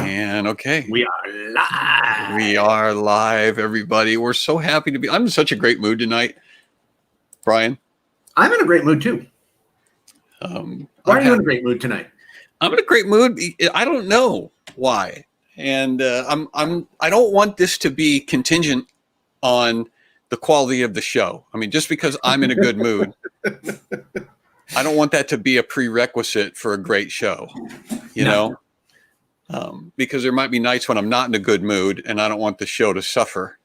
And okay. We are live. We are live, everybody. We're so happy to be. I'm in such a great mood tonight, Brian. I'm in a great mood too. Why are you in a great mood tonight? I'm in a great mood. I don't know why, and I don't want this to be contingent on the quality of the show. I mean, just because I'm in a good mood, I don't want that to be a prerequisite for a great show. You know. Because there might be nights when I'm not in a good mood and I don't want the show to suffer.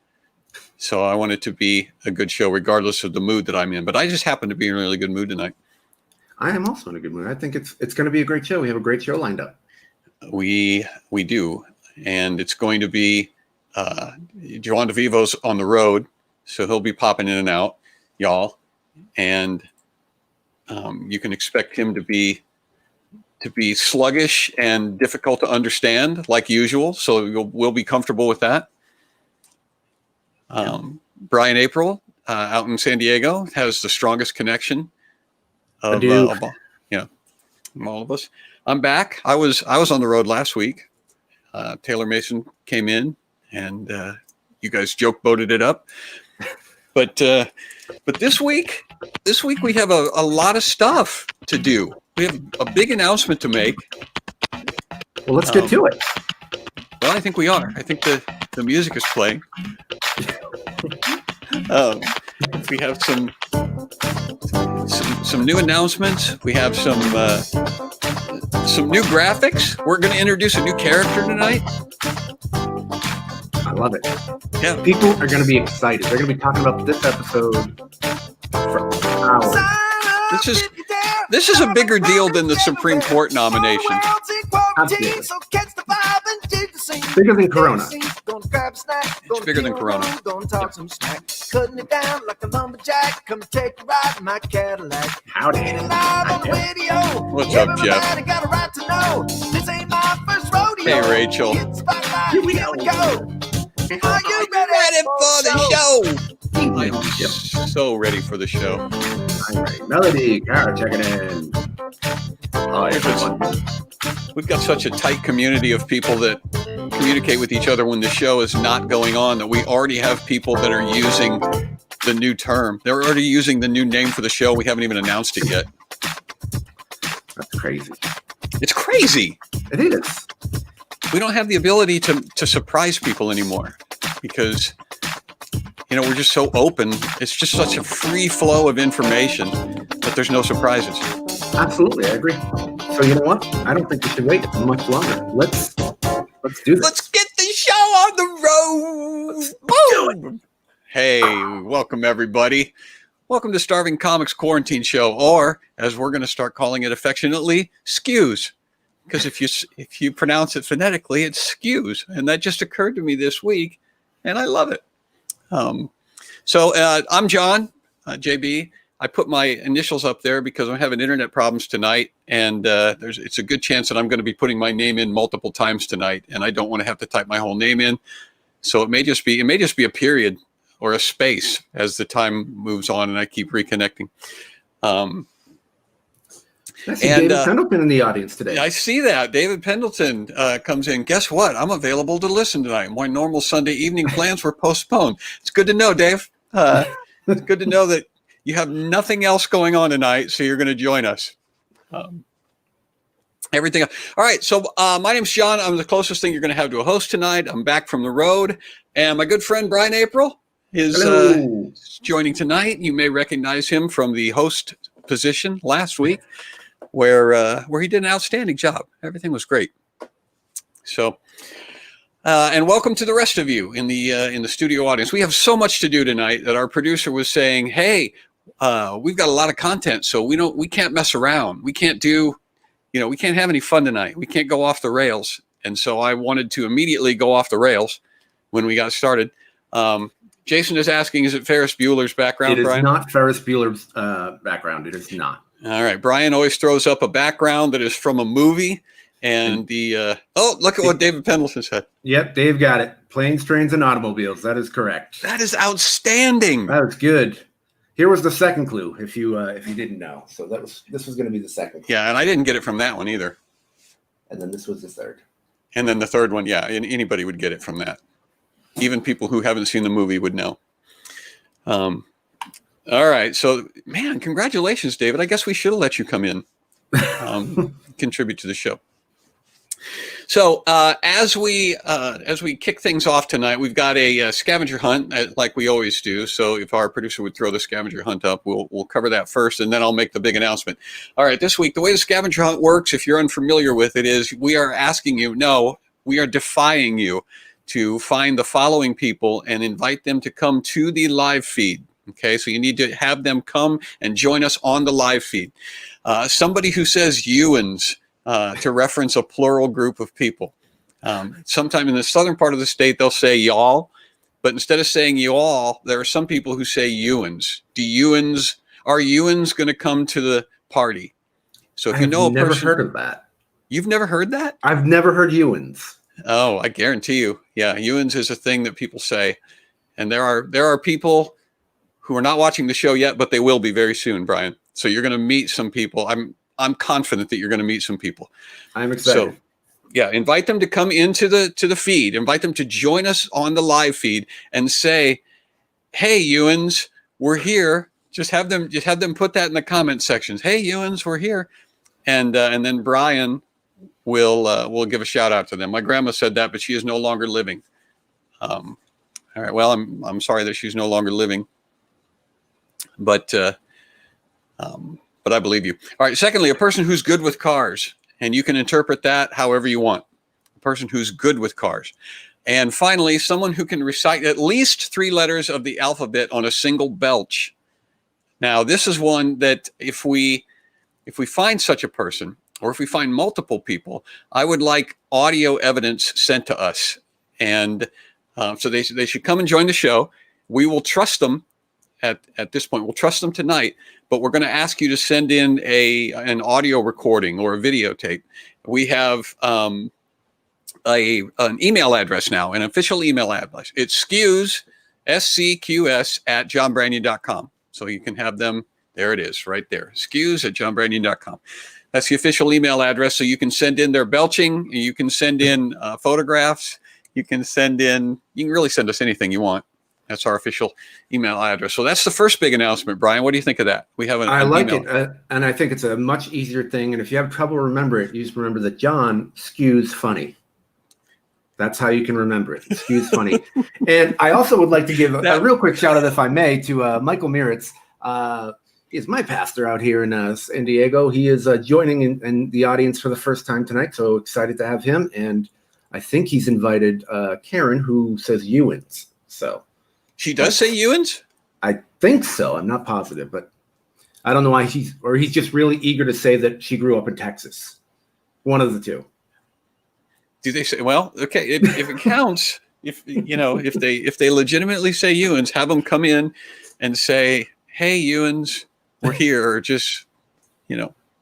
So I want it to be a good show regardless of the mood that I'm in. But I just happen to be in a really good mood tonight. I am also in a good mood. I think it's going to be a great show. We have a great show lined up. We do. And it's going to be John DeVivo's on the road. So he'll be popping in and out, y'all. And you can expect him to be sluggish and difficult to understand, like usual. So we'll be comfortable with that. Brian April out in San Diego has the strongest connection of all of us. I'm back. I was on the road last week. Taylor Mason came in, and you guys joke boated it up. But this week we have a lot of stuff to do. We have a big announcement to make. Well, let's get to it. Well, I think we are. I think the music is playing. We have some new announcements. We have some new graphics. We're going to introduce a new character tonight. I love it. Yeah, people are going to be excited. They're going to be talking about this episode for hours. This is a bigger deal than the Supreme Court nomination. Absolutely. Bigger than Corona. It's bigger than Corona. Howdy. What's up, Jeff? Hey, Rachel. Here we go. Are you ready for the show? I am so ready for the show. I'm ready. Melody, Kara, checking in. We've got such a tight community of people that communicate with each other when the show is not going on that we already have people that are using the new term. They're already using the new name for the show. We haven't even announced it yet. That's crazy. It's crazy. It is. We don't have the ability to surprise people anymore because, we're just so open. It's just such a free flow of information that there's no surprises. Absolutely, I agree. So you know what? I don't think we should wait much longer. Let's do this. Let's get the show on the road. Boom! Hey, welcome everybody. Welcome to Starving Comics Quarantine Show, or as we're going to start calling it affectionately, Skews. Because if you pronounce it phonetically, it's Skews, and that just occurred to me this week, and I love it. So I'm John, JB. I put my initials up there because I'm having internet problems tonight, and it's a good chance that I'm going to be putting my name in multiple times tonight, and I don't want to have to type my whole name in. So it may just be a period or a space as the time moves on, and I keep reconnecting. I see David Pendleton in the audience today. I see that. David Pendleton comes in. Guess what? I'm available to listen tonight. My normal Sunday evening plans were postponed. It's good to know, Dave. It's good to know that you have nothing else going on tonight, so you're going to join us. Everything else. All right, so my name's John. I'm the closest thing you're going to have to a host tonight. I'm back from the road, and my good friend Brian April is joining tonight. You may recognize him from the host position last week, where he did an outstanding job. Everything was great. So, and welcome to the rest of you in the studio audience. We have so much to do tonight that our producer was saying, "Hey, we've got a lot of content, so we can't mess around. We can't we can't have any fun tonight. We can't go off the rails." And so I wanted to immediately go off the rails when we got started. Jason is asking, is it Ferris Bueller's background, Brian? It is not Ferris Bueller's background. It is not. All right. Brian always throws up a background that is from a movie. And look at what David Pendleton said. Yep, Dave got it. Planes, trains, and automobiles. That is correct. That is outstanding. That was good. Here was the second clue, if you didn't know. So this was going to be the second clue. Yeah, and I didn't get it from that one either. And then this was the third. And then the third one, yeah, anybody would get it from that. Even people who haven't seen the movie would know. All right. So, man, congratulations, David. I guess we should have let you come in, contribute to the show. So as we kick things off tonight, we've got a scavenger hunt like we always do. So if our producer would throw the scavenger hunt up, we'll cover that first, and then I'll make the big announcement. All right, this week, the way the scavenger hunt works, if you're unfamiliar with it, is we are asking you, no, we are defying you to find the following people and invite them to come to the live feed. Okay, so you need to have them come and join us on the live feed. Somebody who says Ewans, to reference a plural group of people. Sometime in the southern part of the state, they'll say y'all, but instead of saying y'all, there are some people who say Ewans. Are Ewans going to come to the party? So if you know a person, I've never heard of that. You've never heard that? I've never heard Ewans. Oh, I guarantee you. Yeah, Ewans is a thing that people say, and there are people who are not watching the show yet, but they will be very soon, Brian. So you're going to meet some people. I'm confident that you're going to meet some people. I'm excited. So, yeah, invite them to come into the feed. Invite them to join us on the live feed and say, "Hey, Ewans, we're here." Just have them put that in the comment sections. "Hey, Ewans, we're here," and then Brian will give a shout out to them. My grandma said that, but she is no longer living. All right. Well, I'm sorry that she's no longer living, but I believe you. All right. Secondly, a person who's good with cars, and you can interpret that however you want. A person who's good with cars. And finally, someone who can recite at least 3 letters of the alphabet on a single belch. Now, this is one that if we find such a person, or if we find multiple people, I would like audio evidence sent to us. And so they should come and join the show. We will trust them at this point. We'll trust them tonight. But we're going to ask you to send in an audio recording or a videotape. We have an email address now, an official email address. It's SCQS@johnbranyan.com. So you can have them. There it is, right there. SCQS@johnbranyan.com. That's the official email address. So you can send in their belching. You can send in photographs. You can really send us anything you want. That's our official email address. So that's the first big announcement, Brian. What do you think of that? We have I like it, and I think it's a much easier thing. And if you have trouble remembering it, you just remember that John skews funny. That's how you can remember it. Skews funny. And I also would like to give a real quick shout out, if I may, to Michael Miritz. He is my pastor out here in San Diego. He is joining in the audience for the first time tonight. So excited to have him. And I think he's invited Karen, who says Ewans. So. She does say Ewans? I think so. I'm not positive, but I don't know why he's just really eager to say that she grew up in Texas. One of the two. Do they say, well, okay, if it counts, if they legitimately say Ewans, have them come in and say, "Hey, Ewans, we're here," or just,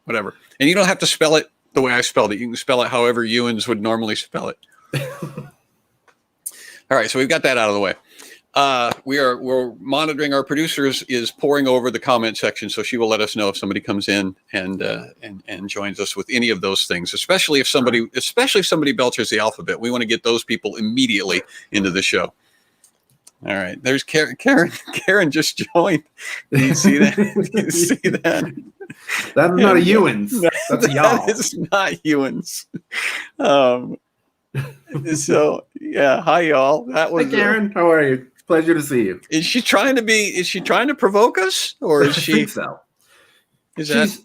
whatever. And you don't have to spell it the way I spelled it. You can spell it however Ewans would normally spell it. All right, so we've got that out of the way. We're monitoring. Our producer is poring over the comment section, so she will let us know if somebody comes in and joins us with any of those things. Especially if somebody belches the alphabet, we want to get those people immediately into the show. All right, there's Karen. Karen just joined. Do you see that? Do you see that? That's not a Ewans. That's a y'all. It's not Ewans. So yeah, hi y'all. That was Hi, Karen. How are you? Pleasure to see you. Is she trying to provoke us, or is she? I think so.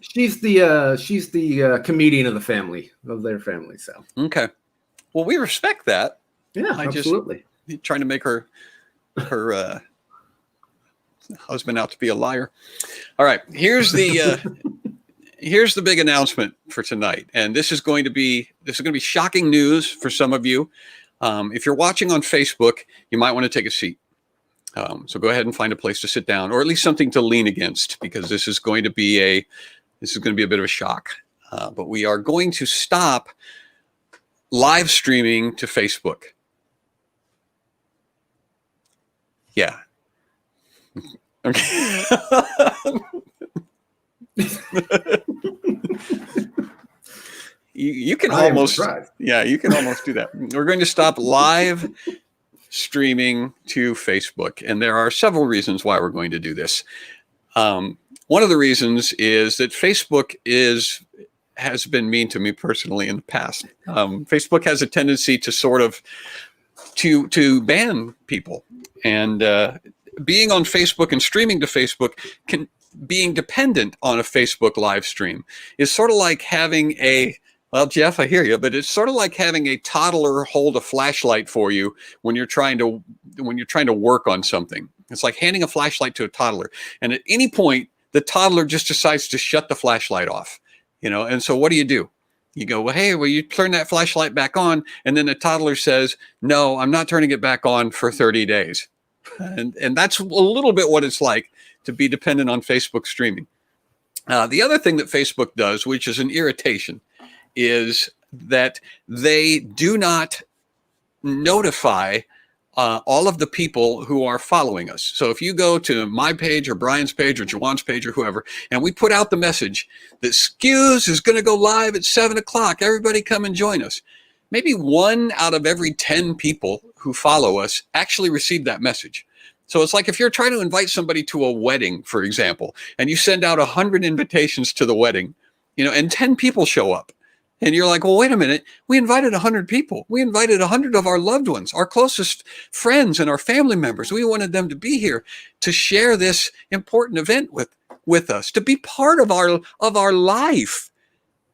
She's the comedian of the family, of their family. So okay, well, we respect that. Yeah, absolutely. Just trying to make her husband out to be a liar. All right, here's the big announcement for tonight, and this is going to be shocking news for some of you. If you're watching on Facebook, you might want to take a seat. So go ahead and find a place to sit down, or at least something to lean against, because this is going to be a bit of a shock. But we are going to stop live streaming to Facebook. Yeah. Okay. you can I am almost, surprised. yeah, you can almost do that. We're going to stop live streaming to Facebook, and there are several reasons why we're going to do this. One of the reasons is that Facebook has been mean to me personally in the past. Facebook has a tendency to sort of to ban people, and being on Facebook and streaming to Facebook being dependent on a Facebook live stream is sort of like having well, Jeff, I hear you, but it's sort of like having a toddler hold a flashlight for you when you're trying to work on something. It's like handing a flashlight to a toddler, and at any point, the toddler just decides to shut the flashlight off. And so what do? You go, well, hey, will you turn that flashlight back on? And then the toddler says, no, I'm not turning it back on for 30 days. And that's a little bit what it's like to be dependent on Facebook streaming. The other thing that Facebook does, which is an irritation, is that they do not notify all of the people who are following us. So if you go to my page or Brian's page or Jawan's page or whoever, and we put out the message that Skews is going to go live at 7:00, everybody come and join us. Maybe 1 out of every 10 people who follow us actually receive that message. So it's like if you're trying to invite somebody to a wedding, for example, and you send out 100 invitations to the wedding, and 10 people show up. And you're like, well, wait a minute. We invited 100 people. We invited 100 of our loved ones, our closest friends and our family members. We wanted them to be here to share this important event with us, to be part of our life.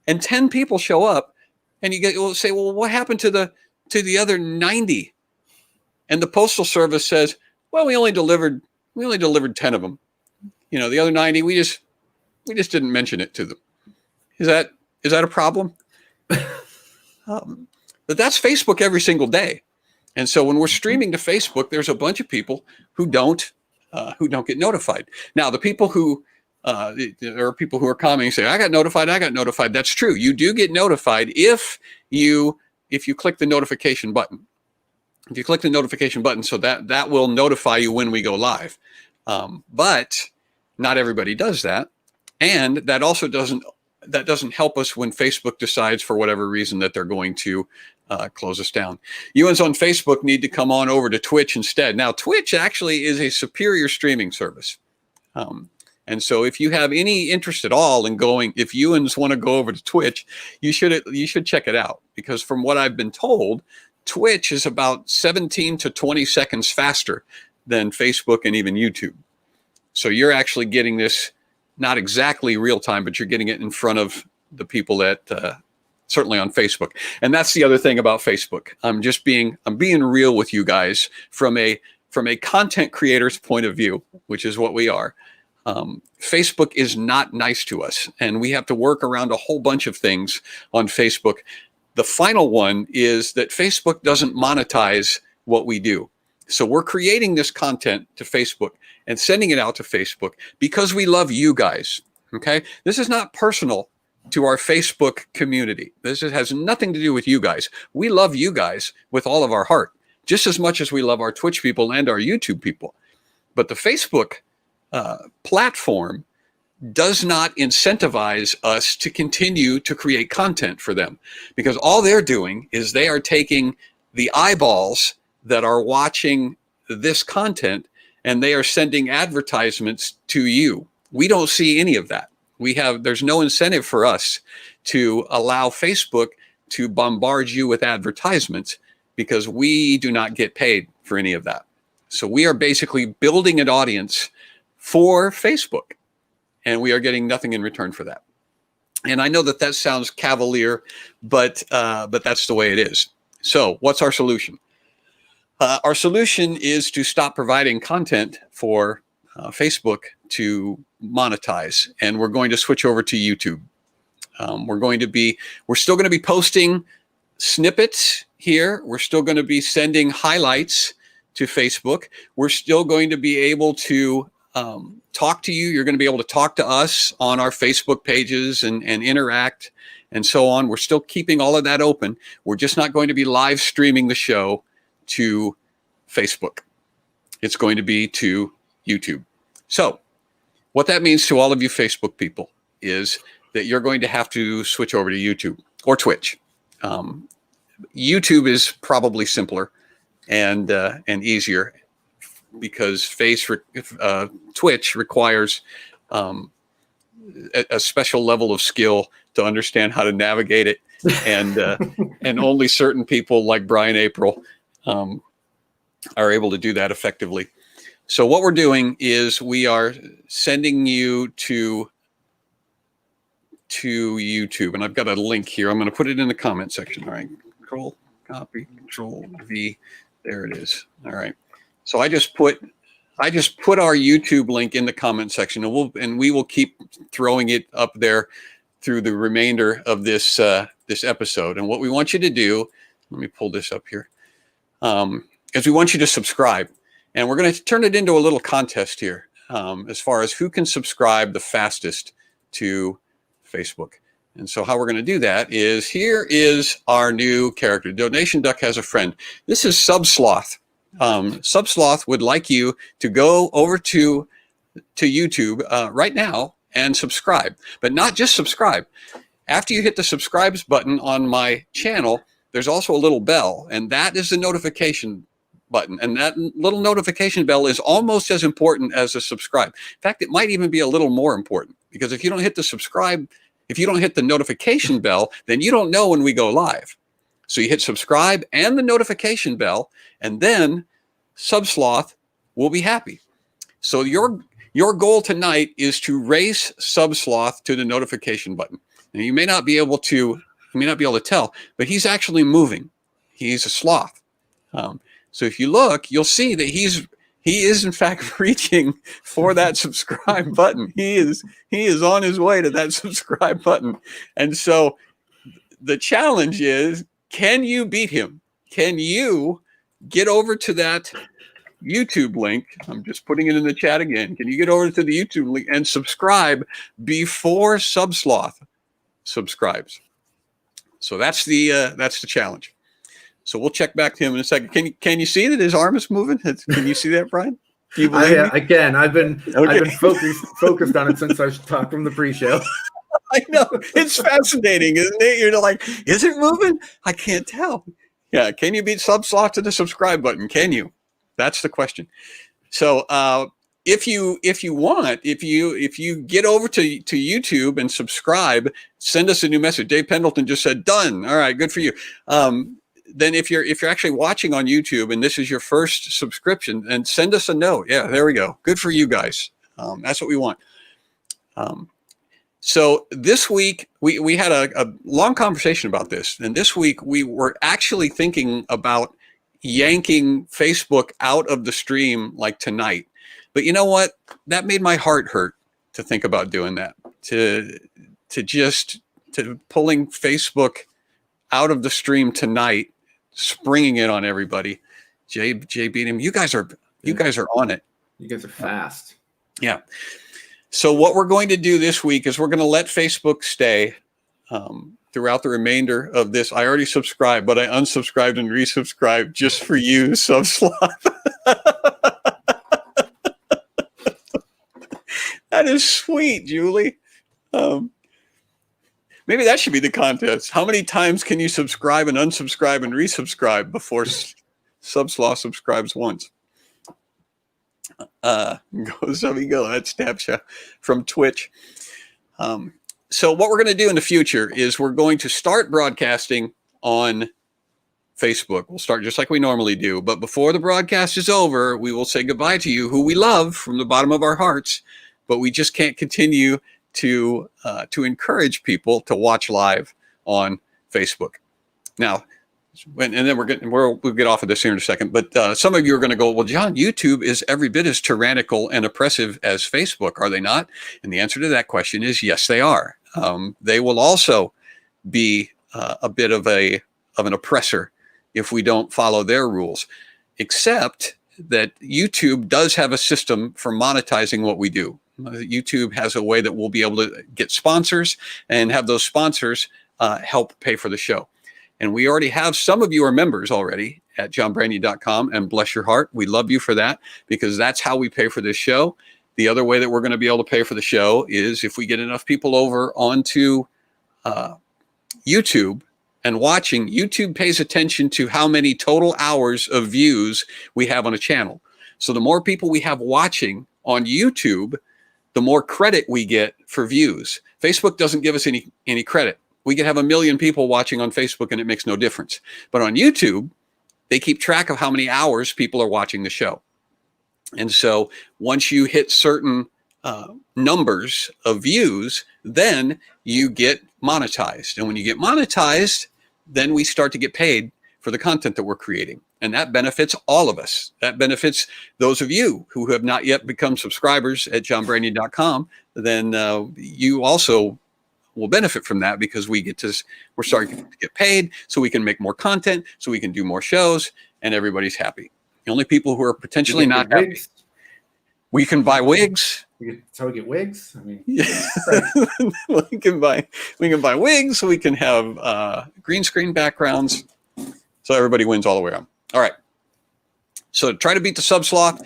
And 10 people show up, and you'll say, well, what happened to the other 90? And the Postal Service says, well, we only delivered 10 of them. The other 90, we just didn't mention it to them. Is that a problem? But that's Facebook every single day. And so when we're streaming to Facebook, there's a bunch of people who don't get notified. Now, the people there are people who are commenting and say, I got notified. That's true. You do get notified if you click the notification button. If you click the notification button, so that will notify you when we go live. But not everybody does that. And that also doesn't help us when Facebook decides for whatever reason that they're going to close us down. You ones on Facebook need to come on over to Twitch instead. Now, Twitch actually is a superior streaming service. And so if you have any interest at all in if you ones want to go over to Twitch, you should check it out, because from what I've been told, Twitch is about 17 to 20 seconds faster than Facebook and even YouTube. So you're actually getting this not exactly real time, but you're getting it in front of the people that certainly on Facebook. And that's the other thing about Facebook. I'm being real with you guys from a content creator's point of view, which is what we are. Facebook is not nice to us, and we have to work around a whole bunch of things on Facebook. The final one is that Facebook doesn't monetize what we do. So we're creating this content to Facebook and sending it out to Facebook because we love you guys. Okay. This is not personal to our Facebook community. This has nothing to do with you guys. We love you guys with all of our heart, just as much as we love our Twitch people and our YouTube people. But the Facebook platform does not incentivize us to continue to create content for them, because all they're doing is they are taking the eyeballs that are watching this content and they are sending advertisements to you. We don't see any of that. There's no incentive for us to allow Facebook to bombard you with advertisements, because we do not get paid for any of that. So we are basically building an audience for Facebook, and we are getting nothing in return for that. And I know that sounds cavalier, but that's the way it is. So what's our solution? Our solution is to stop providing content for Facebook to monetize, and we're going to switch over to YouTube. We're still going to be posting snippets here. We're still going to be sending highlights to Facebook. We're still going to be able to talk to you. You're going to be able to talk to us on our Facebook pages and interact and so on. We're still keeping all of that open. We're just not going to be live streaming the show to Facebook. It's going to be to YouTube. So what that means to all of you Facebook people is that you're going to have to switch over to YouTube. or Twitch. YouTube is probably simpler and easier because Twitch requires a special level of skill to understand how to navigate it, and only certain people like Brian April are able to do that effectively. So what we're doing is we are sending you to YouTube, and I've got a link here. I'm going to put it in the comment section. All right, Control Copy, Control V. There it is. All right. So I just put our YouTube link in the comment section, and we will keep throwing it up there through the remainder of this episode. And what we want you to do, let me pull this up here, is we want you to subscribe, and we're going to turn it into a little contest here as far as who can subscribe the fastest to Facebook. And so how we're going to do that is, here is our new character. Donation Duck has a friend. This is Sloth. Sloth would like you to go over to YouTube right now and subscribe, but not just subscribe. After you hit the subscribes button on my channel, there's also a little bell, and that is the notification button. And that little notification bell is almost as important as the subscribe. In fact, it might even be a little more important, because if you don't hit the subscribe, if you don't hit the notification bell, then you don't know when we go live. So you hit subscribe and the notification bell, and then Sloth will be happy. So your goal tonight is to race Sloth to the notification button. And you may not be able to tell, but he's actually moving. He's a sloth. So if you look, you'll see that he is in fact reaching for that subscribe button. He is on his way to that subscribe button. And so the challenge is, can you beat him? Can you get over to that YouTube link? I'm just putting it in the chat again. Can you get over to the YouTube link and subscribe before Sloth subscribes? So that's the challenge. So we'll check back to him in a second. Can you see that his arm is moving? Can you see that, Brian? Do you believe me? Again, I've been focused on it since I talked from the pre-show. I know, it's fascinating, isn't it? You're like, is it moving? I can't tell. Yeah, can you beat Sloth to the subscribe button? Can you? That's the question. So if you want, if you get over to YouTube and subscribe, send us a new message. Dave Pendleton just said done. All right, good for you. Then if you're actually watching on YouTube and this is your first subscription, and send us a note. Yeah, there we go. Good for you guys. That's what we want. So this week we had a long conversation about this, and this week we were actually thinking about yanking Facebook out of the stream like tonight. But you know what? That made my heart hurt to think about doing that. To pulling Facebook out of the stream tonight, springing it on everybody. Jay beat him. You guys are on it. You guys are fast. Yeah. So what we're going to do this week is we're going to let Facebook stay throughout the remainder of this. I already subscribed, but I unsubscribed and resubscribed just for you, Sloth. That is sweet, Julie. Maybe that should be the contest. How many times can you subscribe and unsubscribe and resubscribe before Sloth subscribes once? Go, Zubby, go. That's Snapchat from Twitch. So what we're going to do in the future is we're going to start broadcasting on Facebook. We'll start just like we normally do. But before the broadcast is over, we will say goodbye to you, who we love from the bottom of our hearts. But we just can't continue to encourage people to watch live on Facebook. Now, and then we'll get off of this here in a second. But some of you are going to go, well, John, YouTube is every bit as tyrannical and oppressive as Facebook, are they not? And the answer to that question is yes, they are. They will also be a bit of an oppressor if we don't follow their rules, except that YouTube does have a system for monetizing what we do. YouTube has a way that we'll be able to get sponsors and have those sponsors help pay for the show. And we already have, some of you are members already at johnbranyan.com, and bless your heart, we love you for that, because that's how we pay for this show. The other way that we're going to be able to pay for the show is if we get enough people over onto YouTube and watching, YouTube pays attention to how many total hours of views we have on a channel. So the more people we have watching on YouTube, the more credit we get for views. Facebook doesn't give us any credit. We could have 1 million people watching on Facebook and it makes no difference. But on YouTube, they keep track of how many hours people are watching the show. And so once you hit certain numbers of views, then you get monetized. And when you get monetized, then we start to get paid for the content that we're creating. And that benefits all of us. That benefits those of you who have not yet become subscribers at johnbranyan.com. Then you also will benefit from that, because we're starting to get paid so we can make more content, so we can do more shows, and everybody's happy. The only people who are potentially not happy, we can buy wigs. So we get wigs. I mean, yeah. we can buy wigs. We can have green screen backgrounds. So everybody wins all the way around. All right. So try to beat the sub sloth.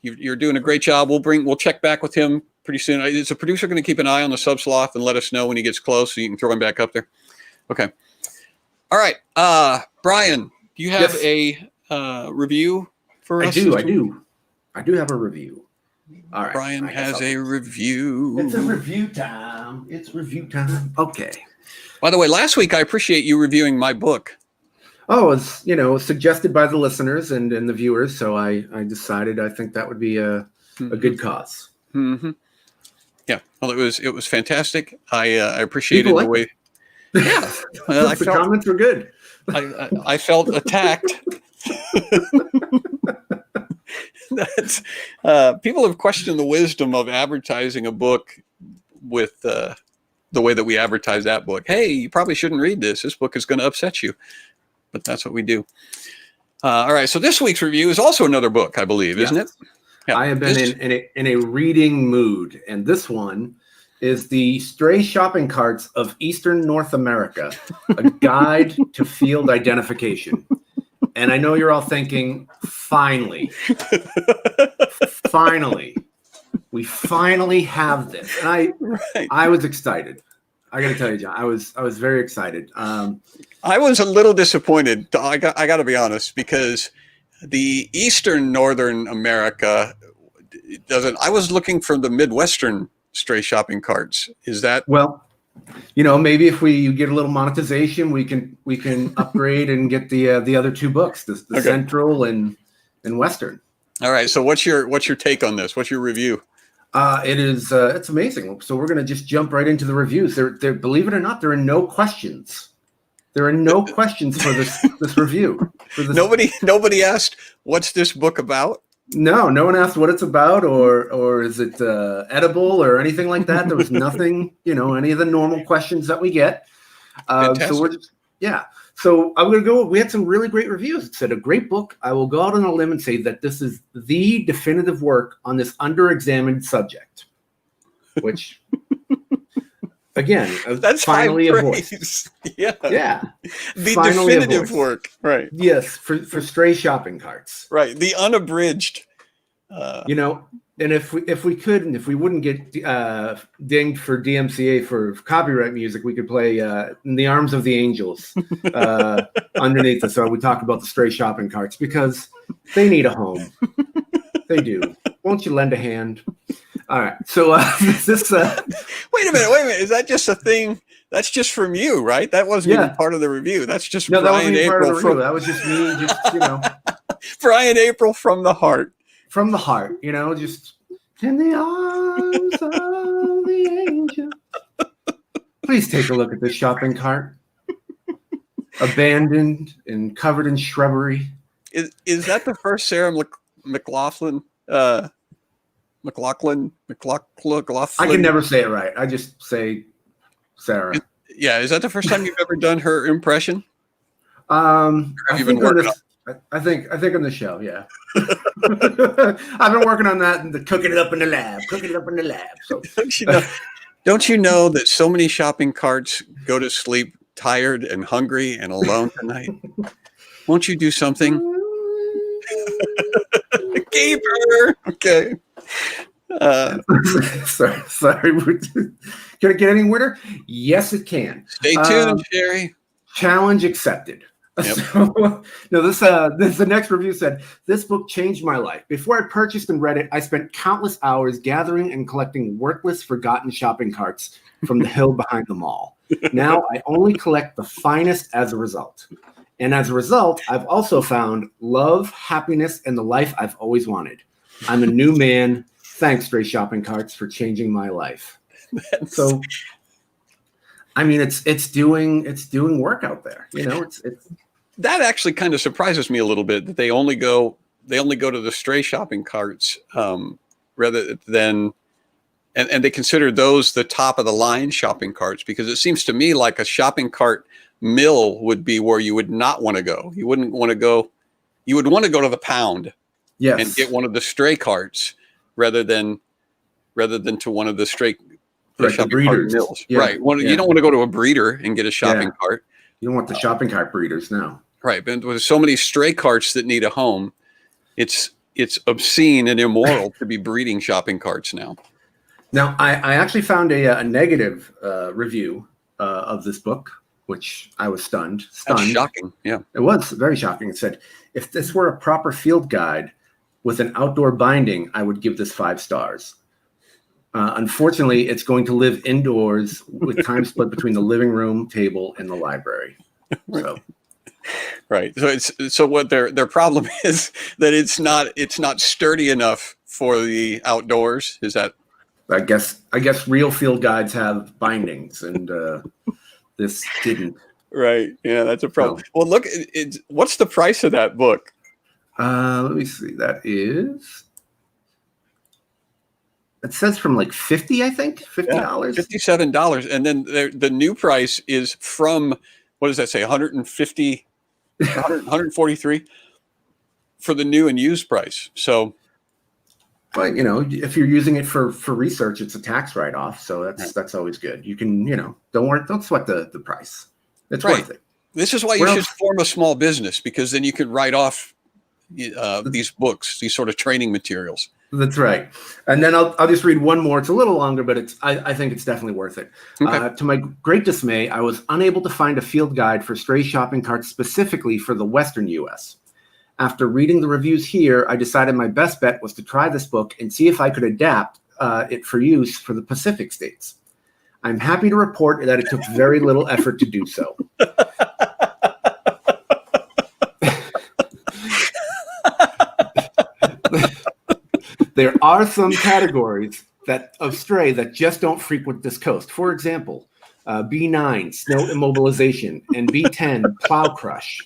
You're doing a great job. We'll check back with him pretty soon. Is the producer going to keep an eye on the sub sloth and let us know when he gets close so you can throw him back up there? Okay. All right. Brian, do you have a review for us? I do have a review. All right. Brian has a review. It's a review time. Okay. By the way, last week I appreciate you reviewing my book. Oh, it's suggested by the listeners and the viewers, so I decided I think that would be a good cause. Mm-hmm. Yeah. Well, it was fantastic. I appreciated the way. Yeah. Well, the comments were good. I felt attacked. That's people have questioned the wisdom of advertising a book with the way that we advertise that book. Hey, you probably shouldn't read this. This book is going to upset you. But that's what we do. All right. So this week's review is also another book, I believe, isn't it? Yeah. I have been in a reading mood, and this one is The Stray Shopping Carts of Eastern North America, a guide to field identification. And I know you're all thinking, finally, we finally have this. And I was excited. I got to tell you, John, I was very excited. I was a little disappointed. I got to be honest, because the Eastern Northern America doesn't. I was looking for the Midwestern stray shopping carts. Is that well? Maybe if we get a little monetization, we can upgrade and get the other two books, the okay. Central and Western. All right. So what's your take on this? What's your review? It's amazing. So we're going to just jump right into the reviews. There, believe it or not, there are no questions. There are no questions for this review. Nobody asked, what's this book about? No one asked what it's about, or is it edible or anything like that. There was nothing, any of the normal questions that we get. So I'm going to go. We had some really great reviews. It said a great book. I will go out on a limb and say that this is the definitive work on this under-examined subject, which, again, that's finally a voice. Yeah. The finally definitive work. Right. Yes. For stray shopping carts. Right. The unabridged. And if we wouldn't get dinged for DMCA for copyright music, we could play "In the Arms of the Angels" underneath us. So we talk about the stray shopping carts because they need a home. They do. Won't you lend a hand? All right. So this. Wait a minute. Is that just a thing? That's just from you, right? That wasn't even part of the review. That's just Brian April. That was just me. Brian April from the heart. From the heart, just in the arms of the angel. Please take a look at this shopping cart. Abandoned and covered in shrubbery. Is that the first Sarah McLaughlin? I can never say it right. I just say Sarah. Is that the first time you've ever done her impression? Have you been working on? I think on the show, yeah. I've been working on that and cooking it up in the lab. So don't you know that so many shopping carts go to sleep tired and hungry and alone tonight? Won't you do something? Keeper. Okay. Sorry. Can it get any weirder? Yes, it can. Stay tuned, Sherry. Challenge accepted. Yep. So, no, this the next review said, this book changed my life. Before I purchased and read it, I spent countless hours gathering and collecting worthless, forgotten shopping carts from the hill behind the mall. Now I only collect the finest as a result. And as a result, I've also found love, happiness, and the life I've always wanted. I'm a new man. Thanks, Stray Shopping Carts, for changing my life. So, I mean, it's doing work out there. You know, it's that actually kind of surprises me a little bit that they only go to the stray shopping carts rather than and they consider those the top of the line shopping carts, because it seems to me like a shopping cart mill would be where you would not want to go. You wouldn't want to go. You would want to go to the pound, yes, and get one of the stray carts rather than to one of the stray the breeders. Mills. Yeah. Right. You don't want to go to a breeder and get a shopping cart. You don't want the shopping cart breeders now. Right. But with so many stray carts that need a home, it's obscene and immoral to be breeding shopping carts now. Now, I actually found a negative review of this book, which I was stunned. That's shocking. Yeah. It was very shocking. It said, if this were a proper field guide with an outdoor binding, I would give this 5 stars. Unfortunately, it's going to live indoors with time split between the living room, table, and the library. So, right. So what their problem is that it's not sturdy enough for the outdoors. Is that? I guess real field guides have bindings, and this didn't. Right. Yeah, that's a problem. No. Well, look, what's the price of that book? Let me see. That is. It says from like $50, I think, $50. $57. And then the new price is from, what does that say, 150, 143 for the new and used price. So. But, you know, if you're using it for research, it's a tax write-off. So that's always good. You can, you know, don't sweat the price. It's worth it. This is why you should form a small business, because then you could write off these books, these sort of training materials. That's right. And then I'll just read one more. It's a little longer, but I think it's definitely worth it. Okay. To my great dismay, I was unable to find a field guide for stray shopping carts specifically for the Western U.S. After reading the reviews here, I decided my best bet was to try this book and see if I could adapt it for use for the Pacific states. I'm happy to report that it took very little effort to do so. There are some categories of stray that just don't frequent this coast. For example, B9, snow immobilization, and B10, plow crush.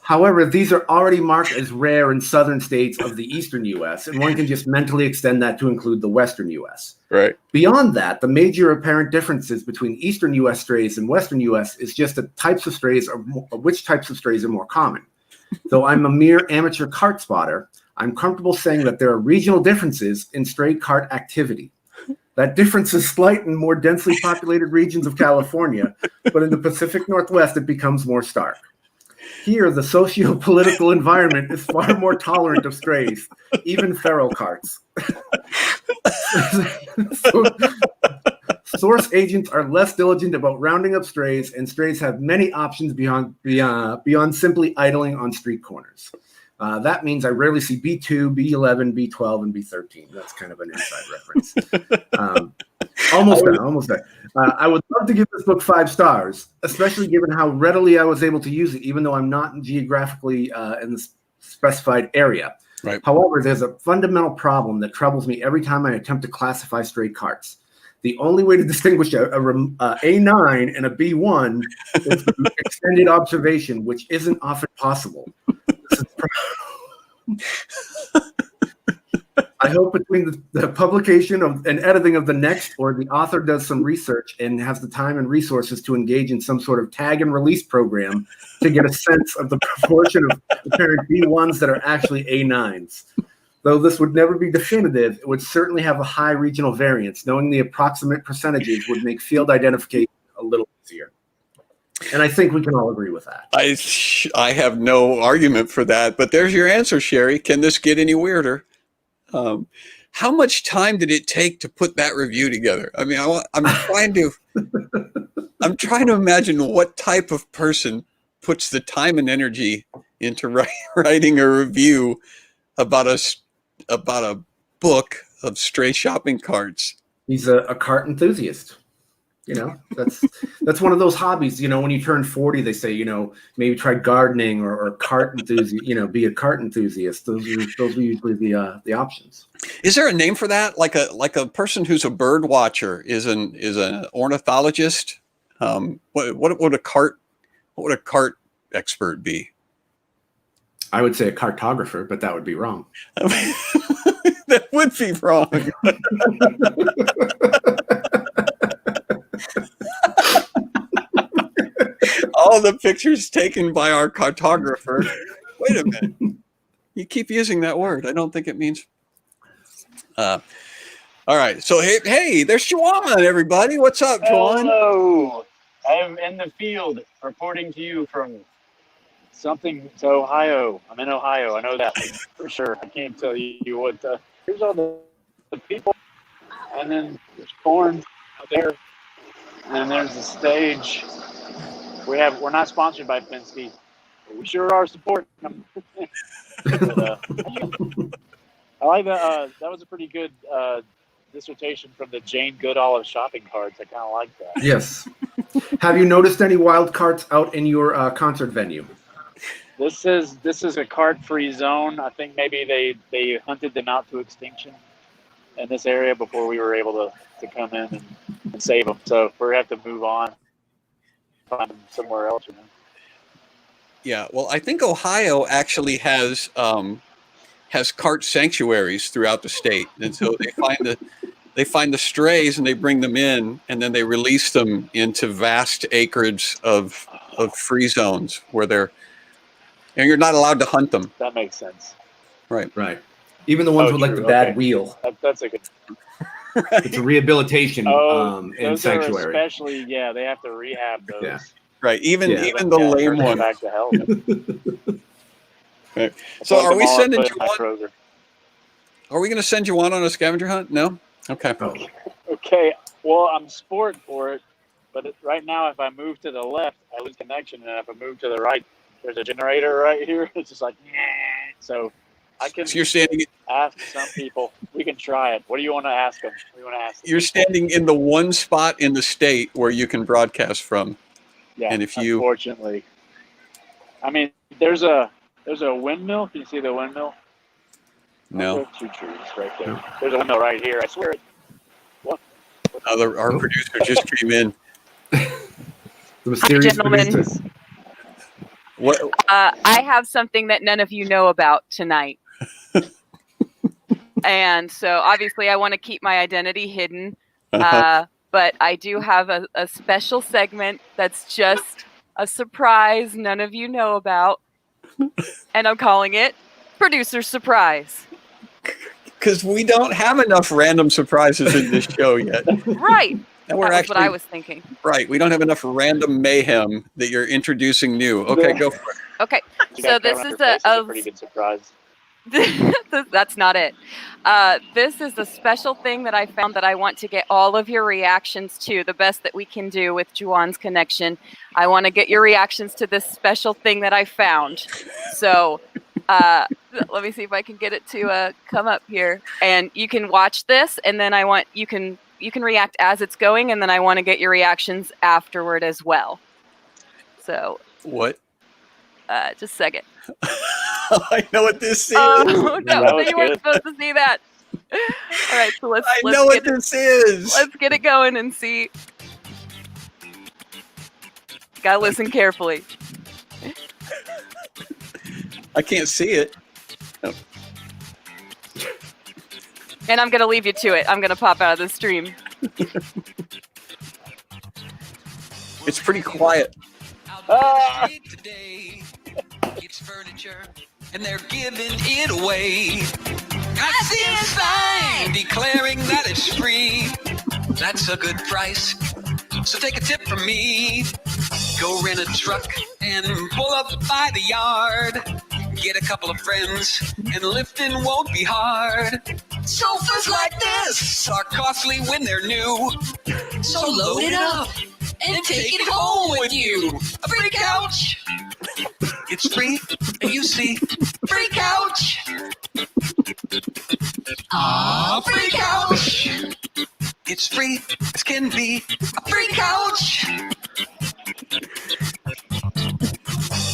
However, these are already marked as rare in southern states of the eastern U.S., and one can just mentally extend that to include the western U.S. Right. Beyond that, the major apparent differences between eastern U.S. strays and western U.S. is just the types of strays, or which types of strays are more common. Though I'm a mere amateur cart spotter, I'm comfortable saying that there are regional differences in stray cart activity. That difference is slight in more densely populated regions of California, but in the Pacific Northwest, it becomes more stark. Here, the socio-political environment is far more tolerant of strays, even feral carts. Source agents are less diligent about rounding up strays, and strays have many options beyond simply idling on street corners. That means I rarely see B2, B11, B12, and B13. That's kind of an inside reference. Almost done. I would love to give this book 5 stars, especially given how readily I was able to use it, even though I'm not geographically in the specified area. Right. However, there's a fundamental problem that troubles me every time I attempt to classify stray carts. The only way to distinguish a A9 and a B1 is through extended observation, which isn't often possible. I hope between the publication and editing of the next, or the author does some research and has the time and resources to engage in some sort of tag and release program to get a sense of the proportion of apparent B1s that are actually A9s. Though this would never be definitive, it would certainly have a high regional variance. Knowing the approximate percentages would make field identification a little easier. And I think we can all agree with that. I have no argument for that, but there's your answer, Sherry. Can this get any weirder? how much time did it take to put that review together? I mean, I'm trying to imagine what type of person puts the time and energy into writing a review about a book of stray shopping carts. He's a cart enthusiast. That's one of those hobbies. When you turn 40, they say, maybe try gardening or cart enthusiast. Be a cart enthusiast. Those are usually the options. Is there a name for that? Like a person who's a bird watcher is an ornithologist. What would a cart expert be? I would say a cartographer, but that would be wrong. That would be wrong. All the pictures taken by our cartographer. Wait a minute. You keep using that word. I don't think it means. All right. So, hey, there's Juwan, everybody. What's up, Juwan? Hello. I'm in the field reporting to you from something to Ohio. I'm in Ohio. I know that for sure. I can't tell you what. Here's all the people. And then there's corn out there. And then there's the stage. We're not sponsored by Penske, but we sure are supporting them. But, I like that. That was a pretty good dissertation from the Jane Goodall of shopping carts. I kind of like that. Yes. Have you noticed any wild carts out in your concert venue? This is a cart-free zone. I think maybe they hunted them out to extinction in this area before we were able to come in and save them. So we're going to have to move on. Find them somewhere else. Yeah, well, I think Ohio actually has cart sanctuaries throughout the state, and so they find the strays and they bring them in, and then they release them into vast acreage of free zones where you're not allowed to hunt them. That makes sense. Right. Even the ones with like the bad wheel. That's a good. It's a rehabilitation and sanctuary. Especially, they have to rehab those. Yeah. Right. Even the lame one. Back to health. Right. So are we sending you on? Are we going to send you on a scavenger hunt? No? Okay. Okay. Well, I'm sport for it, but right now, if I move to the left, I lose connection, and if I move to the right, there's a generator right here. It's just like, so I can. So you're standing. Ask some people. We can try it. What do you want to ask them? What do you want to ask them? You're standing in the one spot in the state where you can broadcast from. Yeah. And if you, unfortunately, I mean, there's a windmill. Can you see the windmill? No. Two trees right there. No. There's a windmill right here. I swear. What? Our producer just came in. The mysterious gentlemen. What? I have something that none of you know about tonight. And so obviously I want to keep my identity hidden. But I do have a special segment that's just a surprise none of you know about. And I'm calling it Producer Surprise. Because we don't have enough random surprises in this show yet. Right. And that's what I was thinking. Right. We don't have enough random mayhem that you're introducing new. Okay, go for it. Okay. So this is a pretty good surprise. That's not it. This is a special thing that I found that I want to get all of your reactions to, the best that we can do with Juwan's connection. I want to get your reactions to this special thing that I found. So let me see if I can get it to come up here. And you can watch this, and then I want you can react as it's going, and then I want to get your reactions afterward as well. So what? Just a second. I know what this is. Oh, no, you weren't supposed to see that. All right, so let's know what this is. Let's get it going and see. Gotta listen carefully. I can't see it. Oh. And I'm gonna leave you to it. I'm gonna pop out of the stream. It's pretty quiet. It's furniture, and they're giving it away. I see a sign declaring that it's free. That's a good price, so take a tip from me. Go rent a truck and pull up by the yard. Get a couple of friends, and lifting won't be hard. Sofas like this are costly when they're new. So load it up and take it home with you. A free couch. It's free, you see. Free couch. Free couch. It's free as can be. A free couch.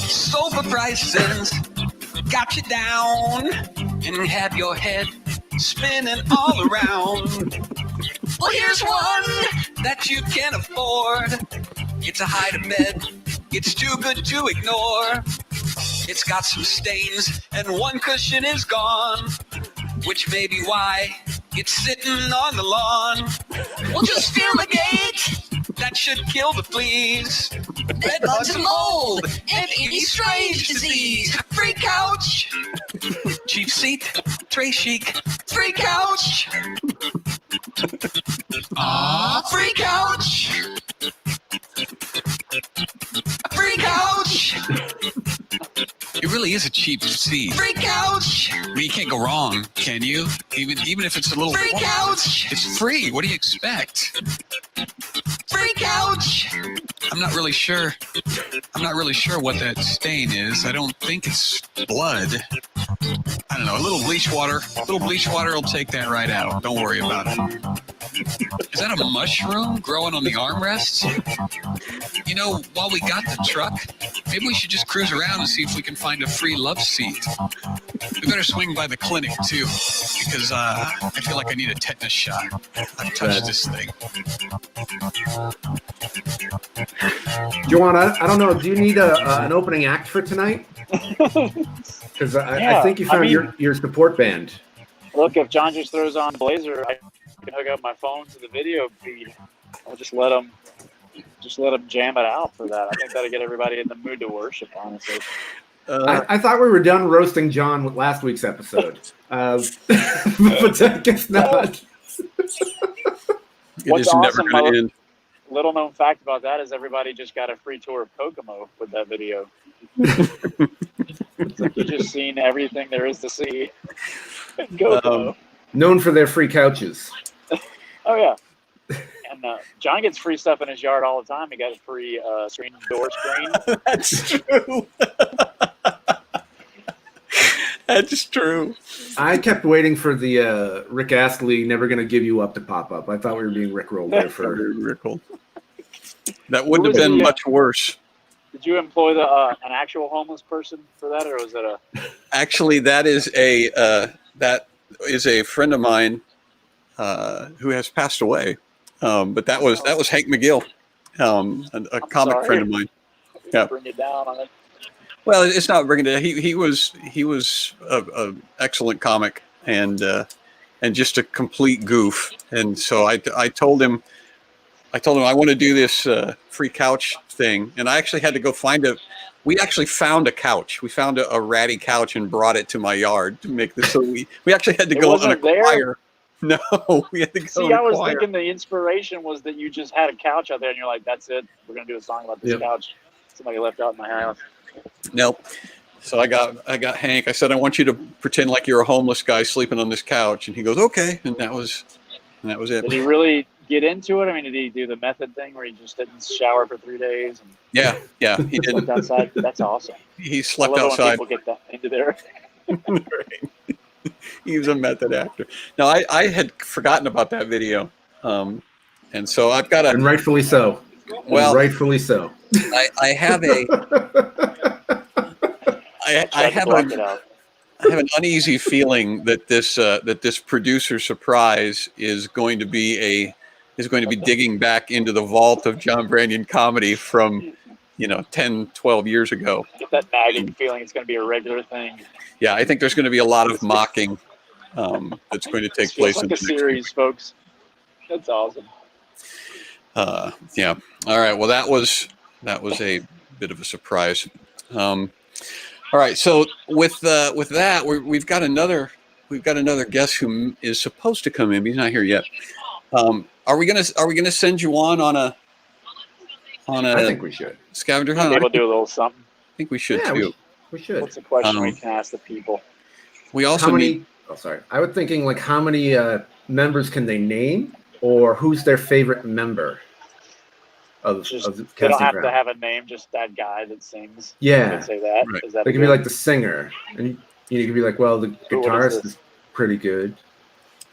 Sofa prices got you down and have your head spinning all around. Well, here's one that you can afford. It's a hide bed. It's too good to ignore. It's got some stains and one cushion is gone, which may be why it's sitting on the lawn. Well, just feel the gate. That should kill the fleas, bed bugs and mold, and any strange disease. Free couch, cheap seat, tray chic. Free couch. Free couch. Free couch. It really is a cheap seat. Free couch. I mean, you can't go wrong, can you? Even if it's a little free couch. It's free. What do you expect? Free couch. I'm not really sure what that stain is. I don't think it's blood. I don't know. A little bleach water will take that right out. Don't worry about it. Is that a mushroom growing on the armrests? You know, while we got the truck, maybe we should just cruise around and see if we can find a free love seat. We better swing by the clinic too, because I feel like I need a tetanus shot. I've touched this thing. Joanne, I don't know. Do you need an opening act for tonight? Because I think you found your support band. Look, if John just throws on Blazer, I can hook up my phone to the video feed. I'll just let him jam it out for that. I think that'll get everybody in the mood to worship, honestly. I thought we were done roasting John with last week's episode, but I guess not. What's awesome, little known fact about that is everybody just got a free tour of Kokomo with that video. It's like you just seen everything there is to see in Kokomo. Known for their free couches. Oh, yeah. And John gets free stuff in his yard all the time. He got a free door screen. That's true. That's true. I kept waiting for the Rick Astley "Never Gonna Give You Up" to pop up. I thought we were being rickrolled there for rickrolled. That wouldn't have been much worse. Did you employ an actual homeless person for that, or was it a? Actually, that is a friend of mine who has passed away. But that was Hank McGill, a comic friend of mine. Yeah. Bring it down on it. Well, it's not bringing it. He was a excellent comic and just a complete goof. And so I told him I want to do this free couch thing. And I actually had to go we actually found a couch. We found a ratty couch and brought it to my yard to make this. So we actually had to go on a choir. No, we had to go. See, I was thinking the inspiration was that you just had a couch out there and you're like, that's it. We're going to do a song about this couch. Somebody left out in my house. Nope. So I got Hank. I said, I want you to pretend like you're a homeless guy sleeping on this couch. And he goes, okay. And that was it. Did he really get into it? I mean, did he do the method thing where he just didn't shower for 3 days? And yeah. He didn't. Outside. That's awesome. He slept outside. When people get that into there. Right. He was a method actor. No, I had forgotten about that video. And so I've got and rightfully so. Well, rightfully so. I have an uneasy feeling that this producer surprise is going to be digging back into the vault of John Branyan comedy from 10, 12 years ago. Get that nagging feeling it's going to be a regular thing. Yeah, I think there's going to be a lot of mocking that's going to take place. Like a series, folks. That's awesome. Yeah. All right. Well, that was a bit of a surprise. All right. So with that, we've got another guest who is supposed to come in. But he's not here yet. Are we gonna send you on a? I think we should. Scavenger hunt. Maybe we'll do a little something. I think we should too. We should. What's the question we can ask the people? We also How many? need. Oh, sorry. I was thinking like how many members can they name, or who's their favorite member of Just, of they don't Casting have to Crowns? have a name, just that guy that sings. Yeah. You could say that. Right. Is that They a could be good- like the singer, and you could be like, well, the Who- what is guitarist this? is pretty good.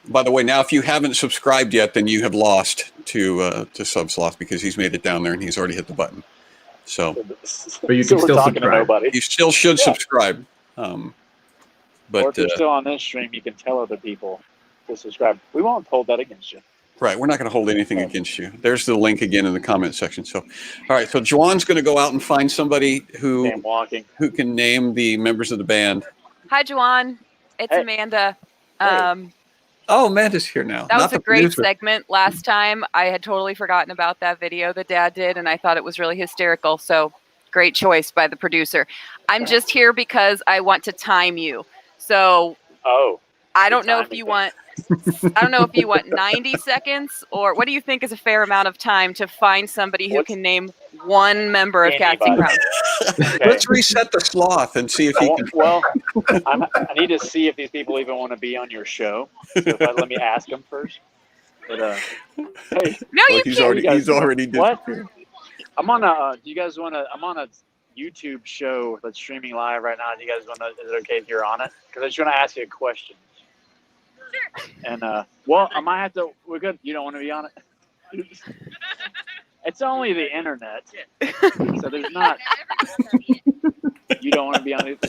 By the way, now if you haven't subscribed yet, then you have lost to Sloth because he's made it down there and he's already hit the button. So But you so can we're still talking to subscribe. nobody. you still should Yeah. subscribe. Or But if you're still on this stream, you can tell other people to subscribe. We won't hold that against you. right, we're not going to hold anything against you. There's the link again in the comment section. So, all right, so Juwan's going to go out and find somebody who Damn walking. can name the members of the band. Hi, Juwan. It's Hey. Amanda. Hey. Oh, Amanda's here now. That Not was a the great producer. segment last time. I had totally forgotten about that video that Dad did, and I thought it was really hysterical. So great choice by the producer. I'm just here because I want to time you. So Oh, I don't know if timing you thing. want. I don't know if you want 90 seconds or what do you think is a fair amount of time to find somebody who What's- can name one member of Casting Anybody. Crowns? okay. Let's reset the Sloth and see if he can. Well, I need to see if these people even want to be on your show. So let me ask them first. But hey, No, Well, you he's can't. already What? disappeared. I'm on a. Do you guys want to? I'm on a YouTube show that's streaming live right now. Do you guys want to? Is it okay if you're on it? Because I just want to ask you a question. Sure. And well, I might have to. We're good. You don't want to be on it. It's only the internet, so there's not. You don't want to be on it.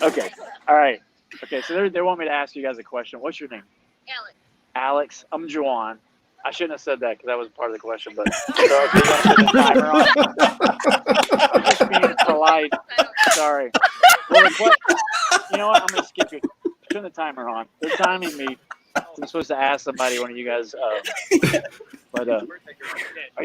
Okay. All right. Okay. So they want me to ask you guys a question. What's your name? Alex. Alex. I'm Juwan. I shouldn't have said that because that was part of the question. But so if you want to put the timer on, I'm just being polite. Sorry. Well, you know what? I'm gonna skip you. Turn the timer on. They're timing me. I'm supposed to ask somebody, one of you guys. But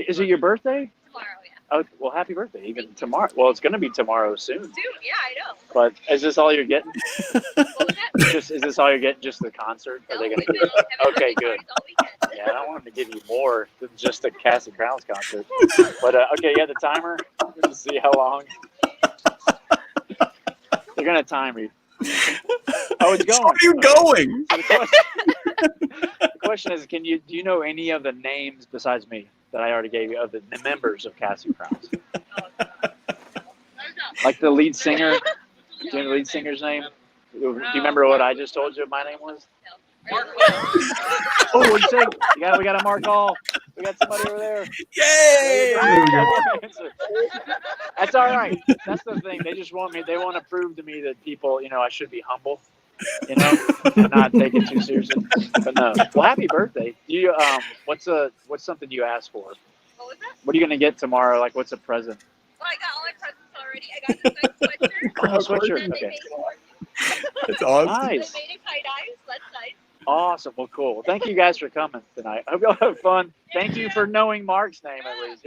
is it your birthday? Tomorrow, yeah. Oh, well, happy birthday. Even tomorrow. Well, it's gonna be tomorrow soon. Soon, yeah, I know. But is this all you're getting? What was that? Is this all you're getting? Just the concert? Are they gonna we've do? been having Okay, birthday good. parties all weekend. Yeah, I don't want them to give you more than just a Casting Crowns concert. But okay, yeah, the timer. Let's see how long. They're gonna time you. Oh, it's going. Where are you Okay. going? So the question is, do you know any of the names besides me that I already gave you of the members of Casting Crowns? Like the lead singer. Do you know the lead singer's name? Do you remember what I just told you my name was? Oh, what'd you say? We got a Mark Hall. We got somebody over there. Yay! That's all right. That's the thing. They just want me. They want to prove to me that people, I should be humble, and not take it too seriously. But no. Well, happy birthday. You what's something you asked for? What was that? What are you gonna get tomorrow? Like, what's a present? Well, I got all my presents already. I got this nice sweatshirt. Oh, sweatshirt. And they Okay. made it. That's awesome. Nice. They made it tie-dyes. That's nice. Awesome. Well, cool. Well, thank you guys for coming tonight. I hope y'all have fun. Thank you for knowing Mark's name at least.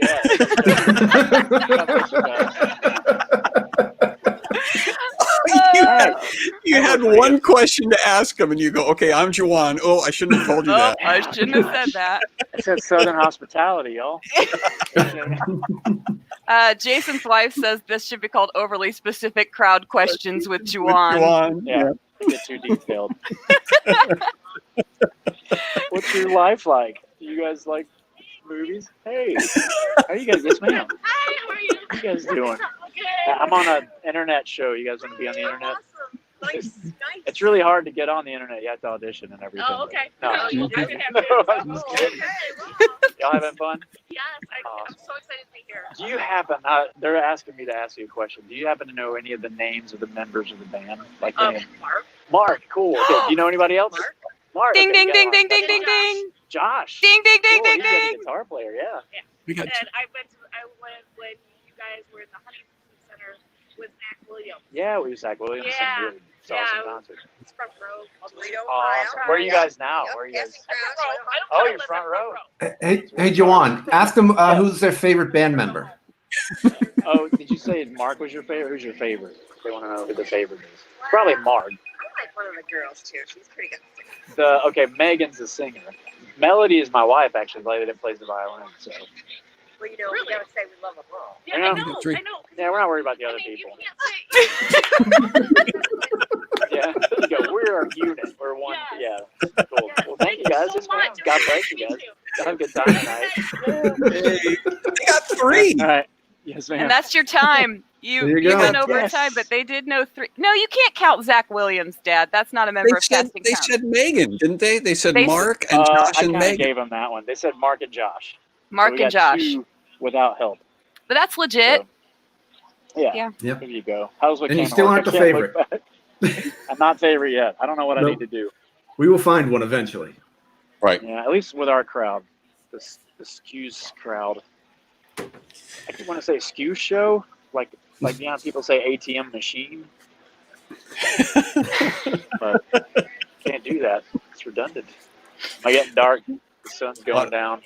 Yeah. You had one question to ask him, and you go, "Okay, I'm Juwan." Oh, I shouldn't have told you Oh, that. I shouldn't have said that. It said Southern hospitality, y'all. Jason's wife says this should be called overly specific crowd questions with Juwan. Juwan. Yeah. Get too detailed. What's your life like? Do you guys like movies? Hey, how are you guys? Yes, ma'am. Hi, how are you? How you guys doing? Good. I'm on an internet show. You guys want to be on the internet? Awesome. Nice. It's really hard to get on the internet. You have to audition and everything. Oh, okay. No, Well, you I'm can have no, it. I'm just Oh, kidding. okay. Wow. Y'all having fun? Yes, I'm so excited to be here. Do you happen? They're asking me to ask you a question. Do you happen to know any of the names of the members of the band? Like Mark. Mark, cool. Okay. Do you know anybody else? Mark? Mark. Ding, okay, ding, you ding, got ding, Mark. ding, ding, ding. Josh. Ding, ding, ding, Cool, ding, he's a ding. guitar player. Yeah. We got And I went when you guys were in the Huntington Center with Zach Williams. Yeah, we was Zach Williams. Yeah. And really saw Yeah. some concerts. It's front row. Toledo, Awesome. Where are you guys now? Where are you guys? Oh, you're front row. Hey, Juwan, ask them who's their favorite band member. Oh, did you say Mark was your favorite? Who's your favorite? They want to know who the favorite is. Probably Mark. I like one of the girls too. She's pretty good. Okay, Megan's the singer. Melody is my wife, actually, the lady that plays the violin. So Well, we never say we love them all. I know. Three. I know. yeah, we're not worried about the other I mean, people. You can't say Yeah, there you go. We're a unit. We're one. Yes. Yeah. Cool. Well, thank you guys. so It's much. fun. God bless you guys. Have a good time tonight. Hey, you got 3. All right. Yes, ma'am. And that's your time. You There you go. went over Yes. time, but they did know 3. No, you can't count Zach Williams, Dad. That's not a member of casting They count. said Megan, didn't they? They said They Mark and Josh I and kind of Megan. gave them that one. They said Mark and Josh. Mark we and got Josh. 2 without help. But that's legit. So, yeah. Yeah. Yep. There you go. How's what And you came still work? aren't I the can't look favorite. back. I'm not favorite yet. I don't know what I Nope. need to do. We will find one eventually. Right. Yeah, at least with our crowd, the Skews crowd. I could want to say Skew show, like people say ATM machine, but can't do that. It's redundant. Am I getting dark? The sun's going down.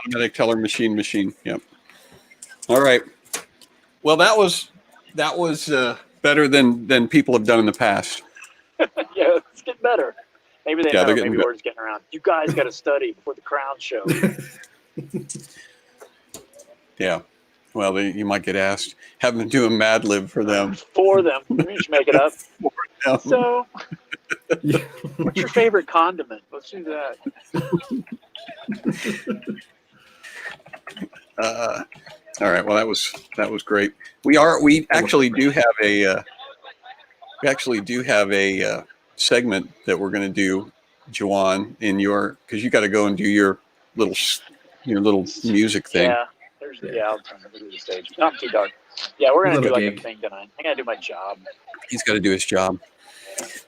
Automatic teller machine. Yep. All right. Well, that was better than people have done in the past. Yeah, it's getting better. Maybe they Yeah, know. they're getting Maybe better. word's getting around. You guys got to study before the crown show. Yeah. Well, you might get asked. Have them do a Mad-Lib for them. For them, we should make it up. Yeah. So, what's your favorite condiment? Let's do that. All right. Well, that was great. We actually do have a segment that we're going to do, Juwan, because you got to go and do your little music thing. Yeah. I'll turn it to the stage. Not too dark. Yeah, we're gonna do like a thing tonight. I gotta do my job. He's got to do his job.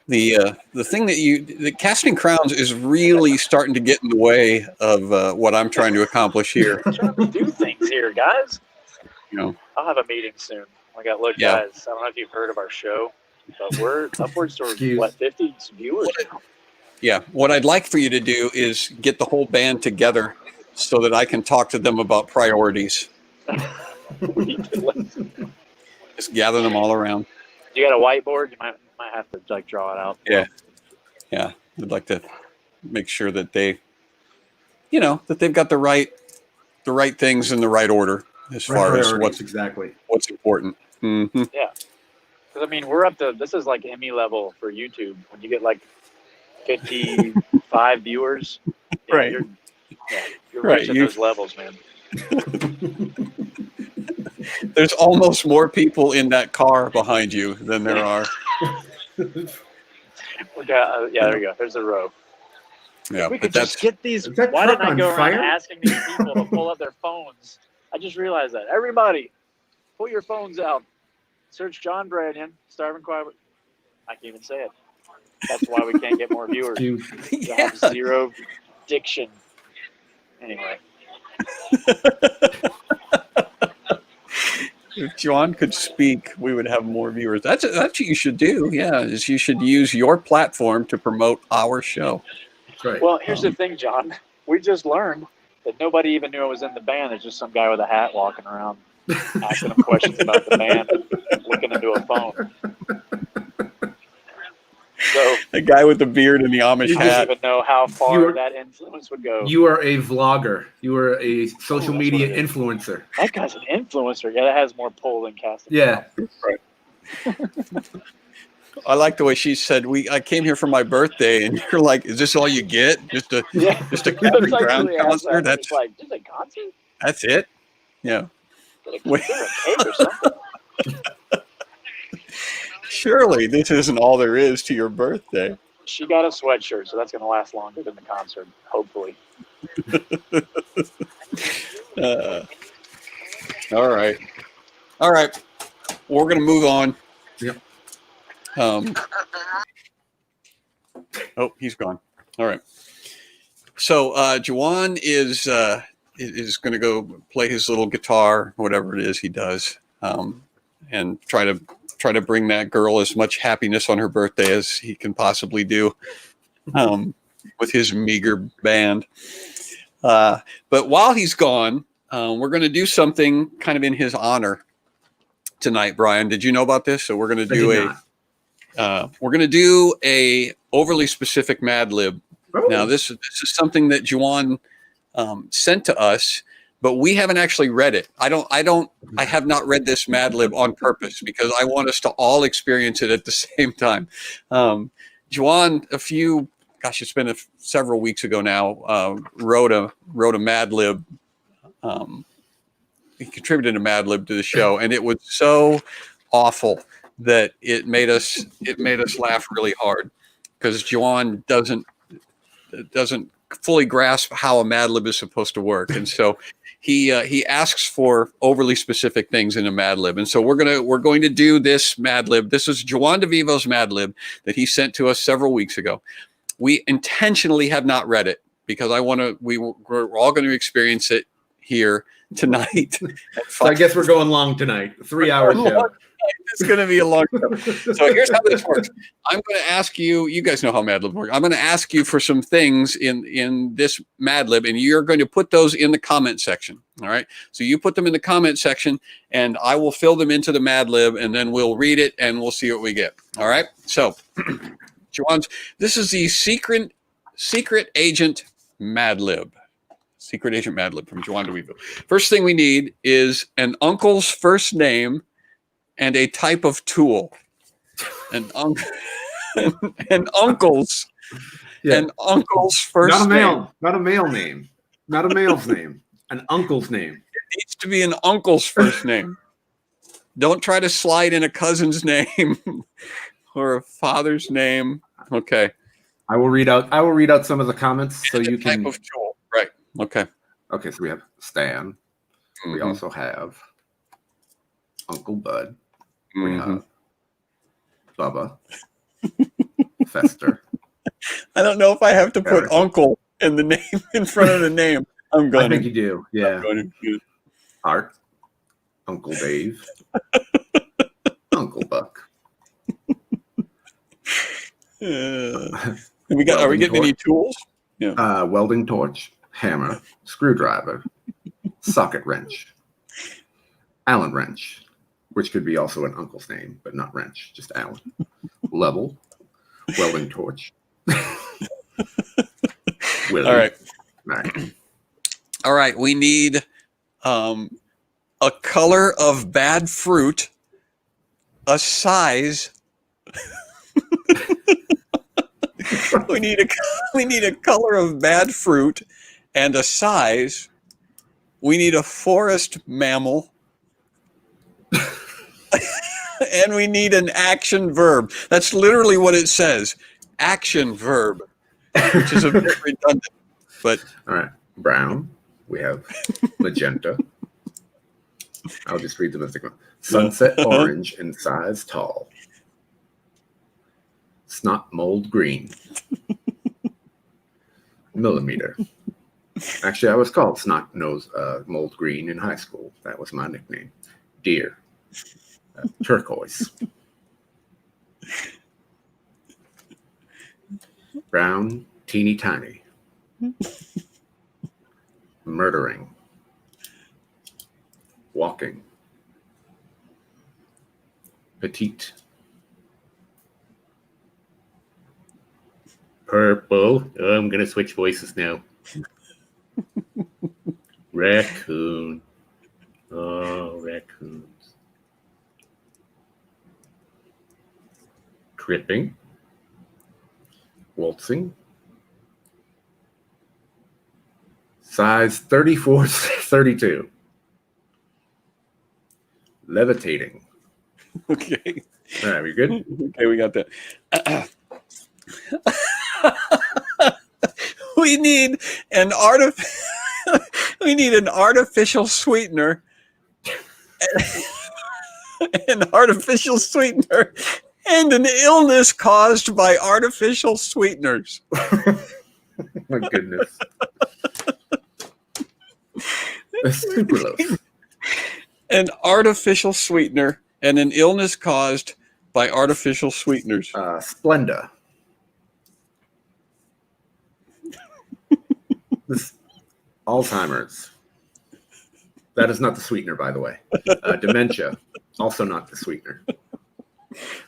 The thing that casting crowns is really starting to get in the way of what I'm trying to accomplish here. I'm trying to do things here, guys. You know. I'll have a meeting soon. Guys, I don't know if you've heard of our show, but we're upwards towards 50 viewers now. Yeah. What I'd like for you to do is get the whole band together so that I can talk to them about priorities. Just gather them all around. You got a whiteboard? You might have to draw it out. Yeah. I'd like to make sure that they've got the right things in the right order as far as what's important. Mm-hmm. Yeah. Because we're up to, this is like Emmy level for YouTube. When you get 55 viewers, right? You're reaching those levels, man. There's almost more people in that car behind you than there are. Yeah, there you go. There's a row. Yeah, we could just get these. Why didn't I go around asking these people to pull up their phones? I just realized that. Everybody, pull your phones out. Search John Branyan, Starving Choir. I can't even say it. That's why we can't get more viewers. I have zero diction. Anyway. If John could speak, we would have more viewers. That's what you should do. Yeah, is you should use your platform to promote our show. Right. Well, here's the thing, John. We just learned that nobody even knew I was in the band. There's just some guy with a hat walking around asking them questions about the band, looking into a phone. So a guy with the beard and the Amish hat. I don't even know how far that influence would go. You are a vlogger. You are a social media influencer. That guy's an influencer. Yeah, that has more pull than casting. Yeah. Right. I like the way she said, I came here for my birthday, and you're like, is this all you get? Just a Catherine Brown concert? That's like, just a concert? That's it? Yeah. Wait. A cake or something. Surely this isn't all there is to your birthday. She got a sweatshirt, so that's going to last longer than the concert, hopefully. All right. We're going to move on. Yep. Oh, he's gone. All right. So Juwan is going to go play his little guitar, whatever it is he does, and try to bring that girl as much happiness on her birthday as he can possibly do, with his meager band. But while he's gone, we're going to do something kind of in his honor tonight. Brian, did you know about this? So we're going to do a overly specific Mad-Lib. Oh. Now this is something that Juwan sent to us but we haven't actually read it. I have not read this Mad Lib on purpose because I want us to all experience it at the same time. Juwan, it's been several weeks ago now, wrote a Mad Lib. He contributed a Mad Lib to the show, and it was so awful that it made us laugh really hard because Juwan doesn't fully grasp how a Mad Lib is supposed to work, and so he asks for overly specific things in a Mad Lib, and so we're going to do this Mad Lib. This is Juwan DeVivo's Mad Lib that he sent to us several weeks ago. We intentionally have not read it because we're all going to experience it here tonight. So I guess we're going long tonight. 3-hour show. It's going to be a long show. So here's how this works. I'm going to ask you. You guys know how Mad Lib works. I'm going to ask you for some things in this Mad Lib, and you're going to put those in the comment section. All right. So you put them in the comment section, and I will fill them into the Mad Lib, and then we'll read it, and we'll see what we get. All right. So, Juwan's. This is the Secret Agent Mad Lib. Secret Agent Mad Lib from Juwan DeVivo. First thing we need is an uncle's first name and a type of tool. An uncle's first name. Not a male name. Not a male's name. An uncle's name. It needs to be an uncle's first name. Don't try to slide in a cousin's name or a father's name. Okay. I will read out some of the comments so you can. Type of tool. Right. Okay. Okay. So we have Stan. Mm-hmm. We also have Uncle Bud. We have Bubba. Fester. I don't know if I have to put Eric. uncle in the name in front of the name. I'm going I think you do. Yeah. Art. Uncle Dave. Uncle Buck. Are we getting any tools? Yeah. Welding torch, hammer, screwdriver, socket wrench, Allen wrench, which could be also an uncle's name, but not wrench, just Allen. Level, welding torch. All right. Right. All right. We need a color of bad fruit, a size. we need a color of bad fruit and a size. We need a forest mammal. And we need an action verb. That's literally what it says. Action verb, which is a bit redundant. But all right. Brown. We have magenta. I'll just read them as they go. Sunset orange in size tall. Snot mold green. Millimeter. Actually, I was called snot nose mold green in high school. That was my nickname. Deer. Turquoise. Brown, teeny tiny. Murdering. Walking. Petite. Purple. Oh, I'm going to switch voices now. Raccoon. Oh, raccoons. Tripping. Waltzing. Size 34-32. Levitating. okay. All right, we good? Okay, we got that. We need an artificial sweetener. An artificial sweetener and an illness caused by artificial sweeteners. My goodness. Sucralose. An artificial sweetener and an illness caused by artificial sweeteners. Splenda. This Alzheimer's. That is not the sweetener, by the way. Dementia, also not the sweetener.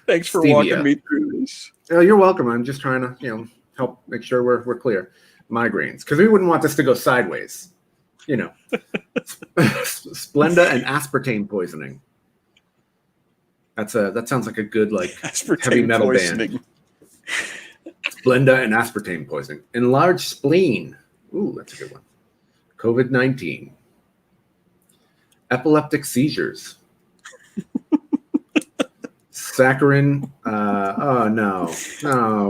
Thanks for Stevia. walking me through this. You're welcome. I'm just trying to, help make sure we're clear. Migraines, because we wouldn't want this to go sideways. Splenda and aspartame poisoning. That sounds like a good Aspartame heavy metal poisoning. band. Splenda and aspartame poisoning. Enlarged spleen. Ooh, that's a good one. COVID-19. Epileptic seizures. Saccharin. Oh no,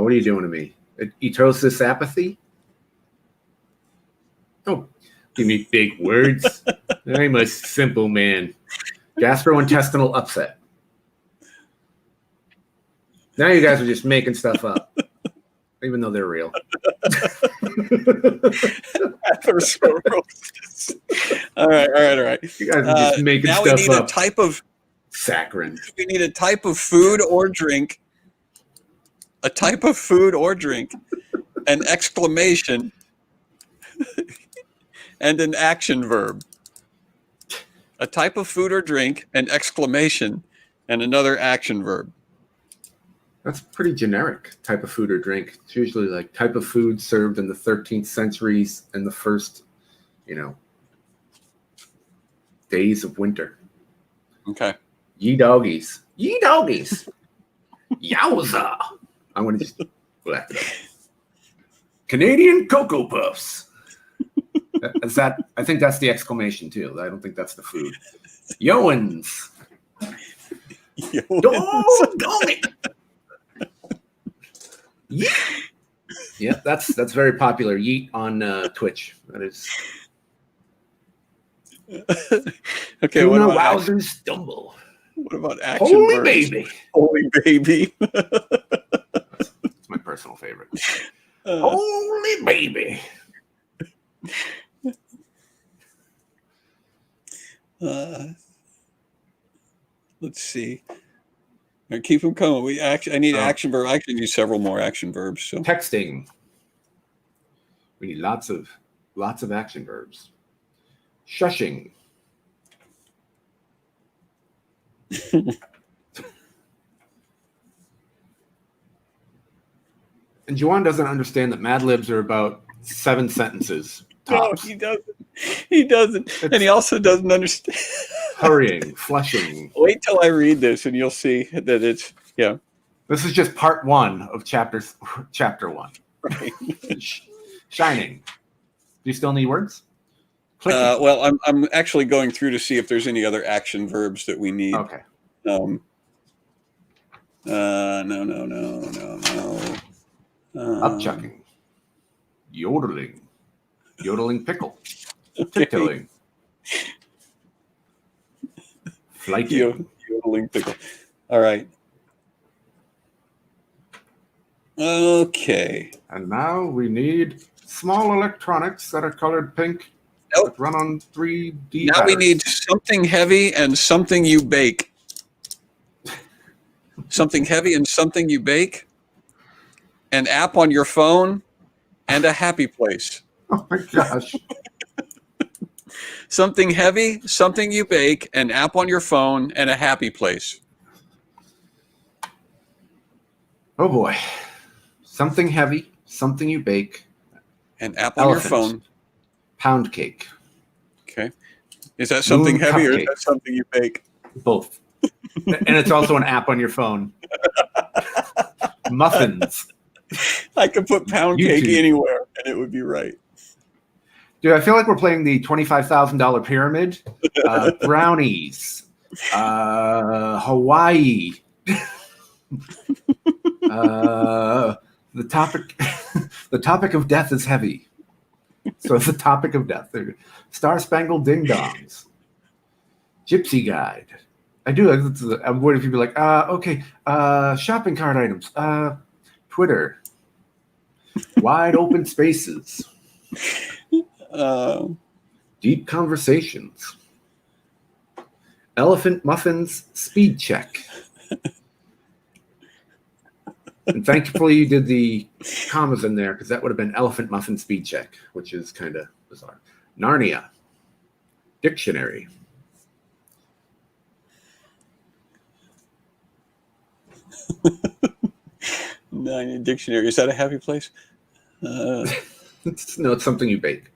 what are you doing to me? Etosis apathy. Oh, give me big words. I'm a simple man. Gastrointestinal upset. Now you guys are just making stuff up, even though they're real. Atherosclerosis. All right. You guys are just making now stuff we need up. a type of Saccharin. We need a type of food or drink. A type of food or drink, an exclamation, and an action verb. A type of food or drink, an exclamation, and another action verb. That's pretty generic type of food or drink. It's usually like type of food served in the 13th centuries and the first, days of winter. Okay. Ye doggies. Ye doggies. Yowza. I'm going to just laugh it up. Canadian Cocoa Puffs. I think that's the exclamation too. I don't think that's the food. Yoans. Doggone it. Yeet. Yeah, that's very popular. Yeet on Twitch. That is. Okay. Tuna wowzers stumble. What about action Holy verbs? baby. Holy baby. That's my personal favorite. Holy baby. Let's see. All right, keep them coming. I need action verb. I actually need several more action verbs. So Texting. We need lots of action verbs. Shushing. And Juwan doesn't understand that Mad-Libs are about 7 sentences. Tops. No, he doesn't. And he also doesn't understand. Hurrying, flushing. Wait till I read this and you'll see that it's, yeah. This is just part 1 of chapter 1. Right. Shining. Do you still need words? Well, I'm actually going through to see if there's any other action verbs that we need. Okay. No. Upchucking. Yodeling pickle. Tiptoeing. Flighting. Yodeling pickle. All right. Okay. And now we need small electronics that are colored pink. Nope. That run on 3D Now we need something heavy and something you bake. Something heavy and something you bake. An app on your phone and a happy place. Oh my gosh. Something heavy, something you bake, an app on your phone, and a happy place. Oh boy. Something heavy, something you bake. An app on your phone. Pound cake. Okay. Is that something Moon heavy or is cupcake. that something you bake? Both. And it's also an app on your phone. Muffins. I could put pound cake YouTube. anywhere and it would be right. Dude, I feel like we're playing the $25,000 pyramid. Brownies. Hawaii. The topic of death is heavy. So it's the topic of death. Star Spangled Ding Dongs. Gypsy Guide. I'm worried if you'd be like, okay, shopping cart items. Twitter. Wide open spaces. Deep conversations. Elephant muffins speed check. And thankfully you did the commas in there because that would have been elephant muffin speed check, which is kind of bizarre. Narnia. Dictionary. Narnia dictionary. Is that a happy place? No, it's something you bake.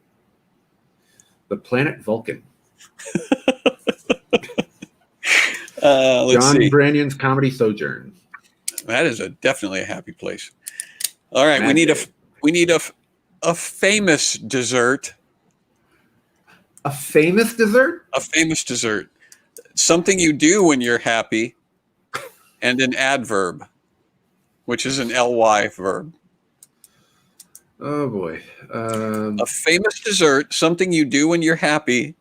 The planet Vulcan. Let's John see. Branyan's Comedy Sojourn. That is definitely a happy place. All right, Mad we need a famous dessert. A famous dessert? A famous dessert. Something you do when you're happy, and an adverb, which is an ly verb. Oh boy. A famous dessert, something you do when you're happy,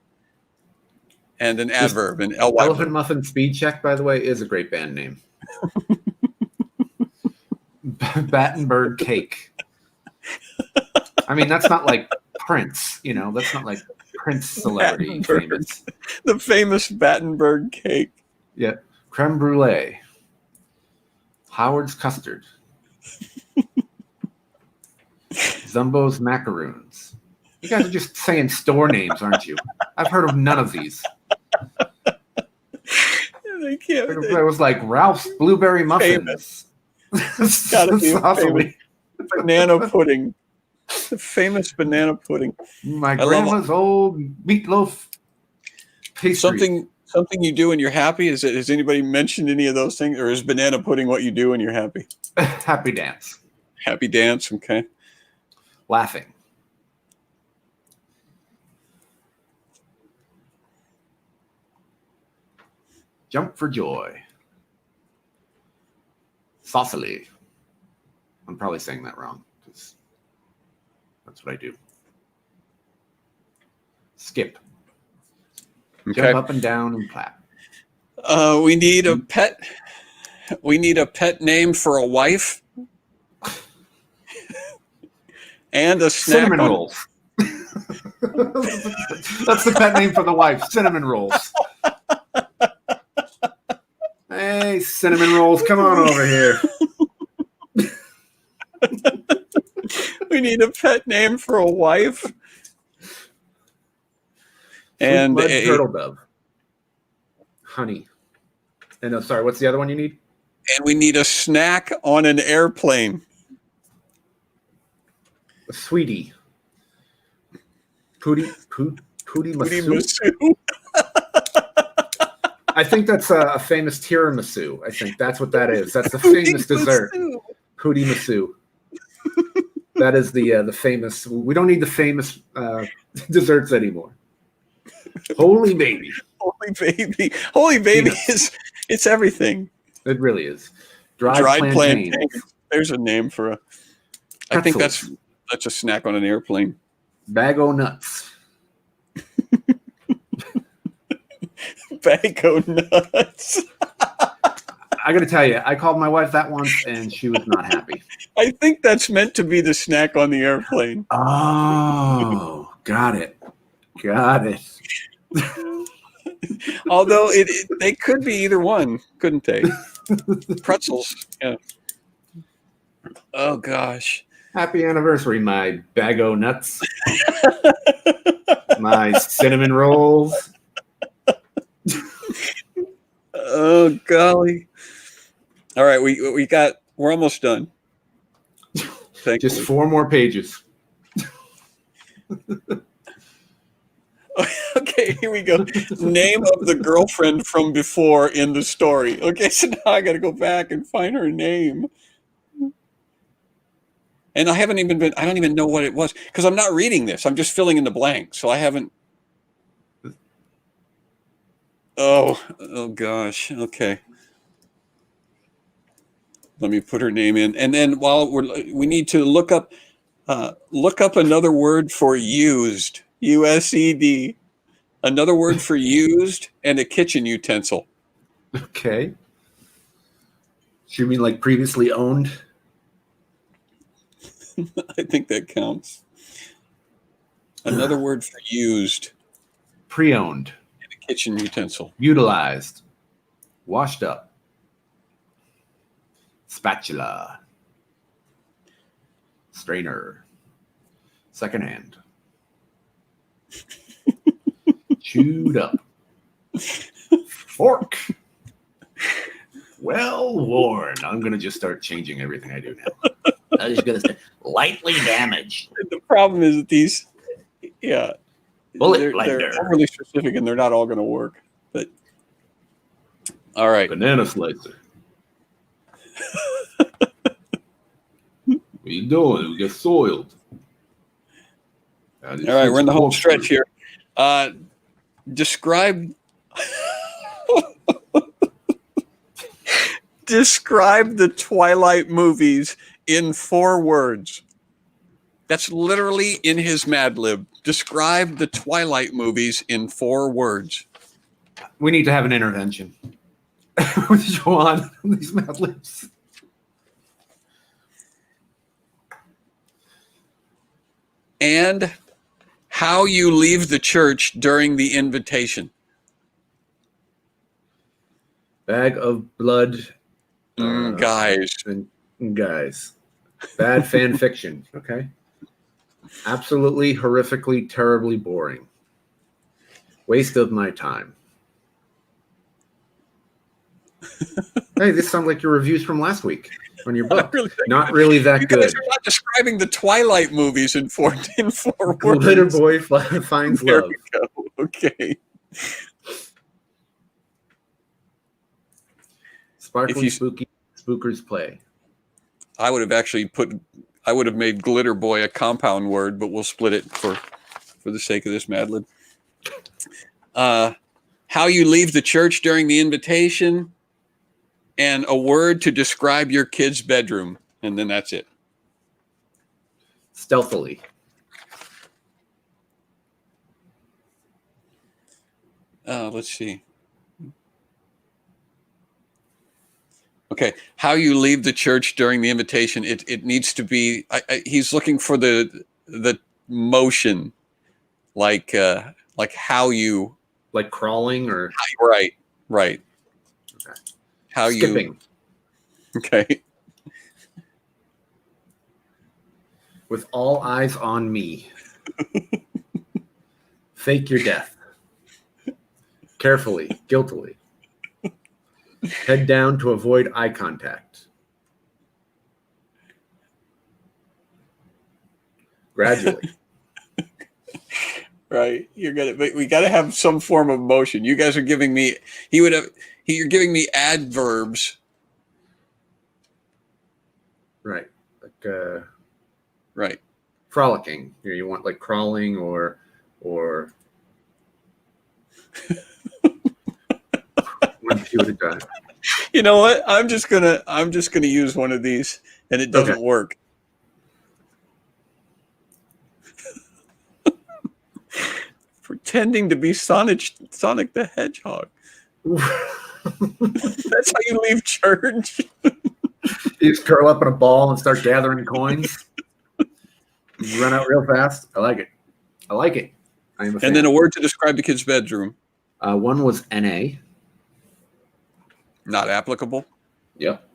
and an adverb, an ly Elephant verb. Muffin Speed Check, by the way, is a great band name. Battenberg Cake. I mean, that's not like Prince, you know, that's not like Prince celebrity famous. The famous Battenberg cake. Yeah. Creme brulee. Howard's custard. Zumbo's macaroons. You guys are just saying store names, aren't you? I've heard of none of these. They can't. It was like Ralph's blueberry muffins. It's gotta be a famous banana pudding. The famous banana pudding. My grandma's old meatloaf pastry. Something you do when you're happy. Has anybody mentioned any of those things, or is banana pudding what you do when you're happy? Happy dance. Happy dance. Okay. Laughing. Jump for joy. Saucily. I'm probably saying that wrong. That's what I do. Skip. Okay. Jump up and down and clap. We need a pet. We need a pet name for a wife. And a snack. Cinnamon rolls. That's the pet name for the wife. Cinnamon rolls. Hey, cinnamon rolls, come on over here. We need a pet name for a wife. And a turtle dove. Honey. And sorry, what's the other one you need? And we need a snack on an airplane. A sweetie. Pootie Masu. I think that's a famous tiramisu. I think that's what that is. That's the famous dessert. Pootie Masu. That is the famous. We don't need the famous desserts anymore. Holy baby. Holy baby. Holy baby is it's everything. It really is. Dried plantain. There's a name for a. I think that's a snack on an airplane. Bag o' nuts. Bag o' nuts. I got to tell you, I called my wife that once, and she was not happy. I think that's meant to be the snack on the airplane. Oh, got it. Got it. Although they could be either one, couldn't they? Pretzels. Yeah. Oh gosh. Happy anniversary, my bag o' nuts. My cinnamon rolls. Oh golly. All right, we're almost done. Just 4 more pages. Okay, here we go. Name of the girlfriend from before in the story. Okay, so now I got to go back and find her name. And I don't even know what it was because I'm not reading this. I'm just filling in the blanks. So I haven't. Oh gosh. Okay. Let me put her name in. And then we need to look up another word for used. USED. Another word for used and a kitchen utensil. Okay. So you mean like previously owned? I think that counts. Another word for used. Pre-owned. And a kitchen utensil. Utilized. Washed up. Spatula. Strainer. Secondhand. Chewed up. Fork. Well worn. I'm going to just start changing everything I do now. I'm just going to say lightly damaged. The problem is that these Bullet they're blender. overly specific, and they're not all going to work. But all right, Banana slicer. What you doing? We get soiled. all right, we're in the home stretch here. Describe describe the Twilight movies in 4 words. That's literally in his Mad-Lib. Describe the Twilight movies in 4 words. We need to have an intervention with Joanne on these Mad-Libs. And how you leave the church during the invitation. Bag of blood. Guys. And guys. Bad fan fiction, okay? Absolutely, horrifically, terribly boring. Waste of my time. Hey, this sounds like your reviews from last week on your book. Not really that you good. guys are not describing the Twilight movies in 4 words. Glitter boy finds There love. we go. Okay. Sparkly, spooky, spookers play. I would have made Glitter Boy a compound word, but we'll split it for the sake of this Mad-Lib. How you leave the church during the invitation, and a word to describe your kid's bedroom, and then that's it. Stealthily. Let's see. Okay, how you leave the church during the invitation. It needs to be. He's looking for the motion, like how you, like crawling or right. Okay. How skipping. You? Okay. With all eyes on me. Fake your death. Carefully, guiltily. Head down to avoid eye contact. Gradually. Right. We got to have some form of motion. You guys are giving me, you're giving me adverbs. Right. Like, right. Frolicking. Here you want like crawling or one few at a time. You know what? I'm just gonna use one of these, and it doesn't work. Pretending to be Sonic the Hedgehog. That's how you leave church. You just curl up in a ball and start gathering coins. You run out real fast. I like it. I am a fan. And then a word to describe the kid's bedroom. One was NA. Not applicable. Yep.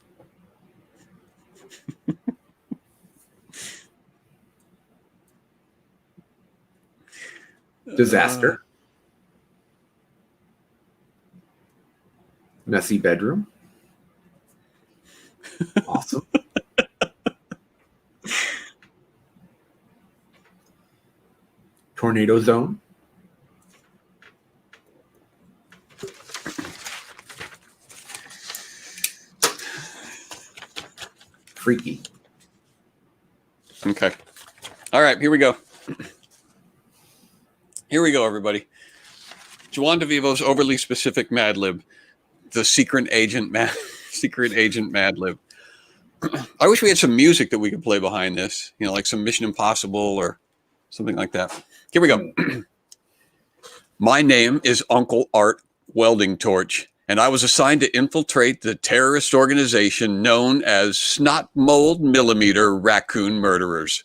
Disaster. Messy bedroom. Awesome. Tornado zone. Freaky. Okay. All right, here we go. Here we go, everybody. Juan DeVivo's overly specific Mad-Lib, the secret agent Mad-Lib. I wish we had some music that we could play behind this, like some Mission Impossible or something like that. Here we go. My name is Uncle Art Welding Torch, and I was assigned to infiltrate the terrorist organization known as Snot Mold Millimeter Raccoon Murderers.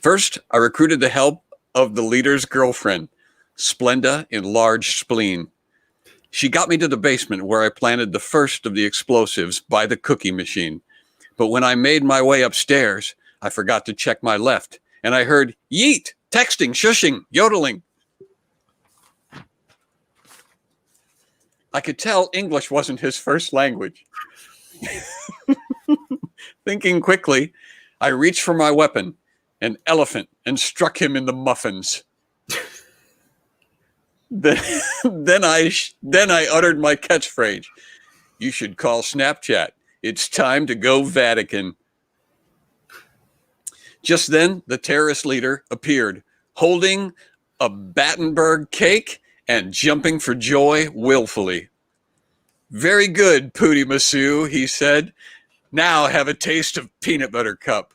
First, I recruited the help of the leader's girlfriend, Splenda in large spleen. She got me to the basement where I planted the first of the explosives by the cookie machine. But when I made my way upstairs, I forgot to check my left, and I heard yeet, texting, shushing, yodeling. I could tell English wasn't his first language. Thinking quickly, I reached for my weapon, an elephant, and struck him in the muffins. Then, then I uttered my catchphrase. You should call Snapchat. It's time to go Vatican. Just then, the terrorist leader appeared, holding a Battenberg cake and jumping for joy willfully. Very good, Pooty Masu, he said. Now have a taste of peanut butter cup.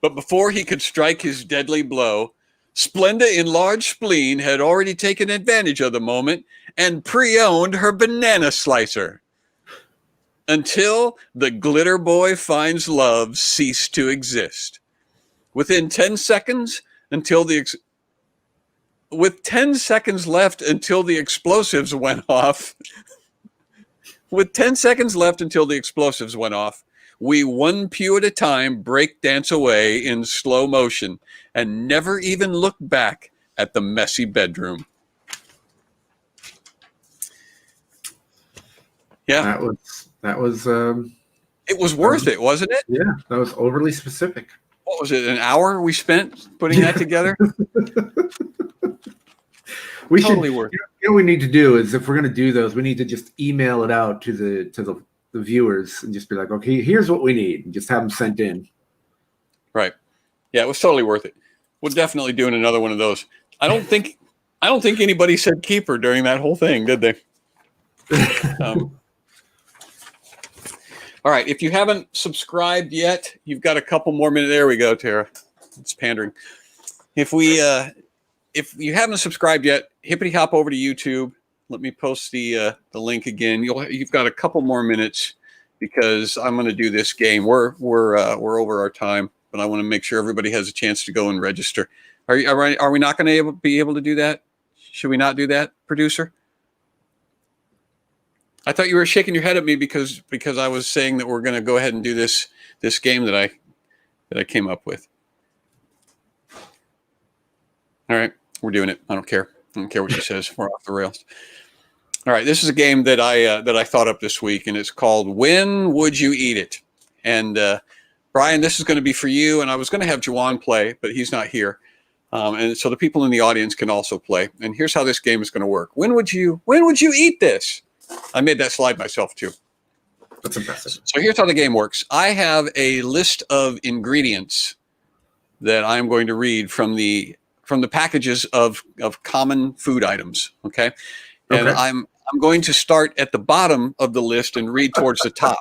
But before he could strike his deadly blow, Splenda in large spleen had already taken advantage of the moment and pre-owned her banana slicer. Until the glitter boy finds love ceased to exist. Within 10 seconds until with 10 seconds left until the explosives went off. With 10 seconds left until the explosives went off, we one pew at a time break dance away in slow motion and never even look back at the messy bedroom. Yeah. That was it was worth it, wasn't it? Yeah, that was overly specific. What was it, an hour we spent putting that together? We Totally should. worth it. You know what we need to do is, if we're going to do those, we need to just email it out to the viewers and just be like, okay, here's what we need, and just have them sent in. Right. Yeah, it was totally worth it. We're definitely doing another one of those. I don't think anybody said keeper during that whole thing, did they? All right. If you haven't subscribed yet, you've got a couple more minutes. There we go, Tara. It's pandering. If you haven't subscribed yet, hippity hop over to YouTube. Let me post the link again. You've got a couple more minutes because I'm going to do this game. We're over our time, but I want to make sure everybody has a chance to go and register. Are we not going to be able to do that? Should we not do that, producer? I thought you were shaking your head at me because I was saying that we're going to go ahead and do this game that I came up with. All right, we're doing it. I don't care. I don't care what she says. We're off the rails. All right, this is a game that I thought up this week, and it's called When Would You Eat It? And Brian, this is going to be for you. And I was going to have Juwan play, but he's not here, and so the people in the audience can also play. And here's how this game is going to work. When would you eat this? I made that slide myself too. That's impressive. So here's how the game works. I have a list of ingredients that I'm going to read from the packages of common food items. Okay. And I'm going to start at the bottom of the list and read towards the top.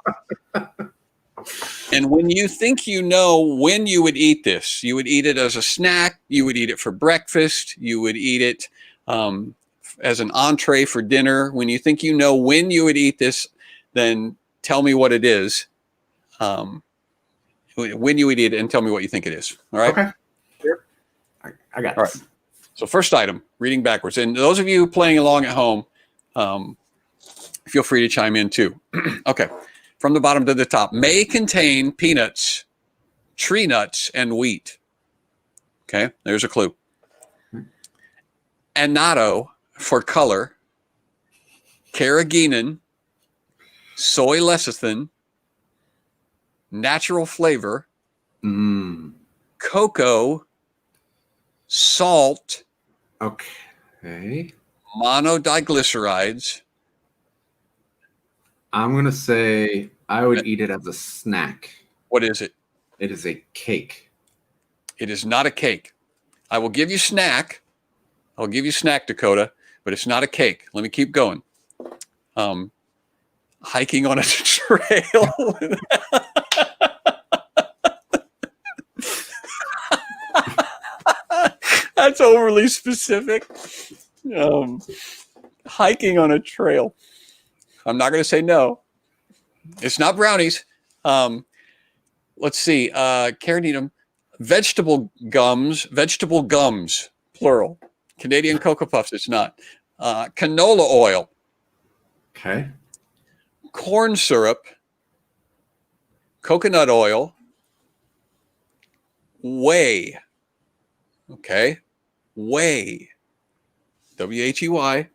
And when you think you know when you would eat this, you would eat it as a snack, you would eat it for breakfast, you would eat it as an entree for dinner. When you think you know when you would eat this, then tell me what it is. When you would eat it, and tell me what you think it is. All right? Okay. Sure. I got this. All right. So first item, reading backwards. And those of you playing along at home, feel free to chime in too. Okay. From the bottom to the top. May contain peanuts, tree nuts, and wheat. Okay. There's a clue. Annatto for color. Carrageenan. Soy lecithin. Natural flavor. Cocoa. Salt. Okay. Monodiglycerides. I'm going to say I would eat it as a snack. What is it? It is a cake. It is not a cake. I will give you snack. I'll give you snack, Dakota, but it's not a cake. Let me keep going. Hiking on a trail. That's overly specific. Hiking on a trail. I'm not going to say no. It's not brownies. Let's see. Carrageenan. Vegetable gums, plural. Canadian Cocoa Puffs, it's not. Canola oil. Okay. Corn syrup. Coconut oil. Whey. Okay. Whey. W-H-E-Y.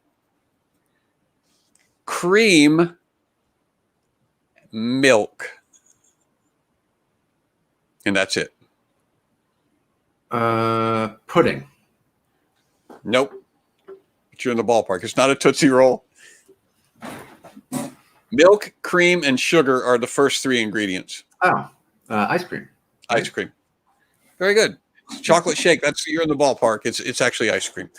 Cream. Milk. And that's it. Pudding. Nope. You're in the ballpark. It's not a Tootsie Roll. Milk, cream, and sugar are the first three ingredients. Oh, ice cream. Ice cream. Very good. Chocolate shake. You're in the ballpark. It's actually ice cream.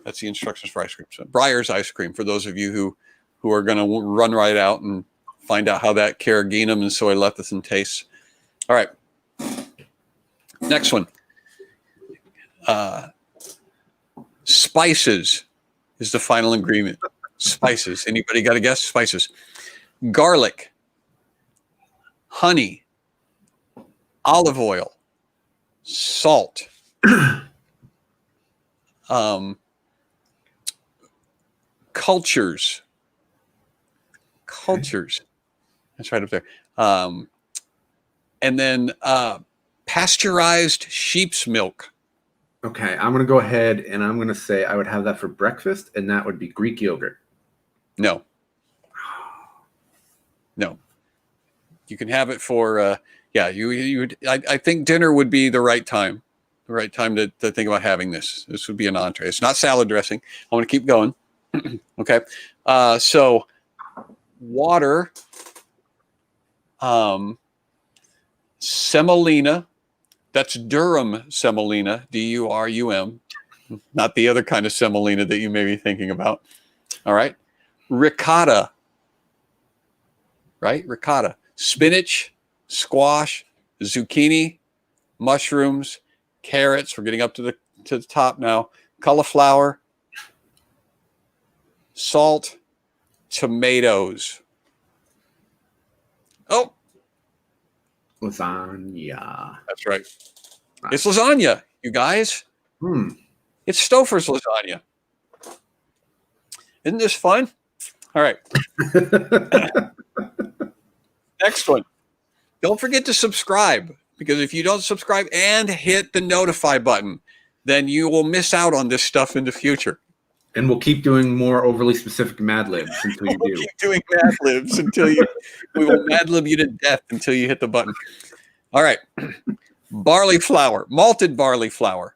That's the instructions for ice cream. So Breyer's ice cream for those of you who are going to run right out and find out how that carrageenan and soy lecithin tastes. All right. Next one. Spices is the final ingredient. Spices. Anybody got a guess? Spices. Garlic, honey, olive oil, salt, cultures. That's right up there. And then pasteurized sheep's milk. Okay, I'm going to go ahead and I'm going to say I would have that for breakfast, and that would be Greek yogurt. No. You can have it for I think dinner would be the right time to think about having this. This would be an entree. It's not salad dressing. I want to keep going. Okay. So water, semolina, that's Durham semolina, Durum, not the other kind of semolina that you may be thinking about. All right. Ricotta. Right? Ricotta. Spinach, squash, zucchini, mushrooms, carrots. We're getting up to the top now. Cauliflower, salt, tomatoes. Oh. Lasagna. That's right. It's lasagna, you guys. It's Stouffer's lasagna. Isn't this fun? All right. Next one. Don't forget to subscribe, because if you don't subscribe and hit the notify button, then you will miss out on this stuff in the future. And we'll keep doing more overly specific Mad-Libs until you do. Keep doing Mad-Libs we will Mad-Lib you to death until you hit the button. All right. Barley flour, malted barley flour,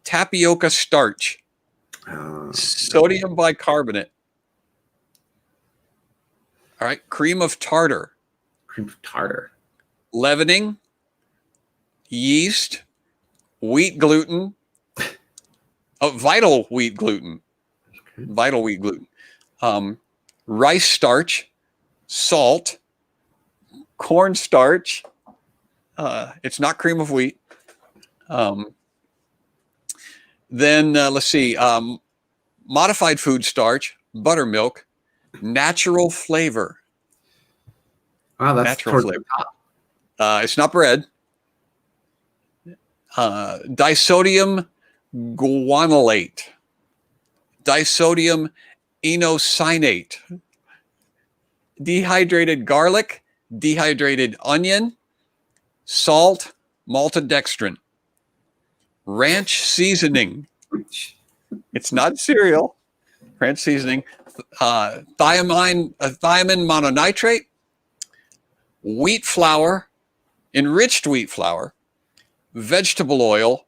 tapioca starch, sodium bicarbonate. All right. Cream of tartar. Leavening, yeast, wheat gluten, vital wheat gluten, rice starch, salt, corn starch. It's not cream of wheat. Then let's see, modified food starch, buttermilk, natural flavor. Wow, that's natural flavor. It's not bread. Disodium guanylate, disodium inositol, dehydrated garlic, dehydrated onion, salt, maltodextrin, ranch seasoning. It's not cereal. Ranch seasoning, thiamine mononitrate, wheat flour, enriched wheat flour, vegetable oil.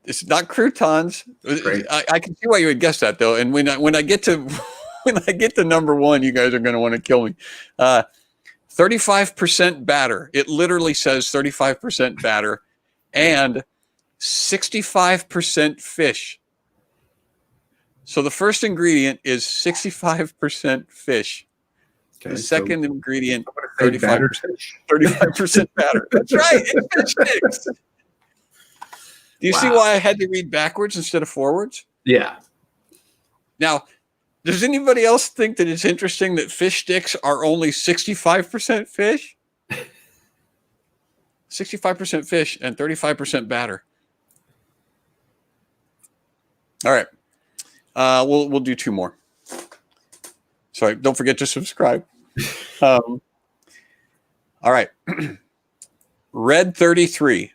It's not croutons. I can see why you would guess that, though. And when I get to number one, you guys are going to want to kill me. 35% batter. It literally says 35% batter, and 65% fish. So the first ingredient is 65% fish. Okay, the second ingredient, 35% batter. That's right. It's fish sticks. Do you see why I had to read backwards instead of forwards? Yeah. Now, does anybody else think that it's interesting that fish sticks are only 65% fish? 65% fish and 35% batter. All right. We'll do two more. Sorry, don't forget to subscribe. All right. Red 33.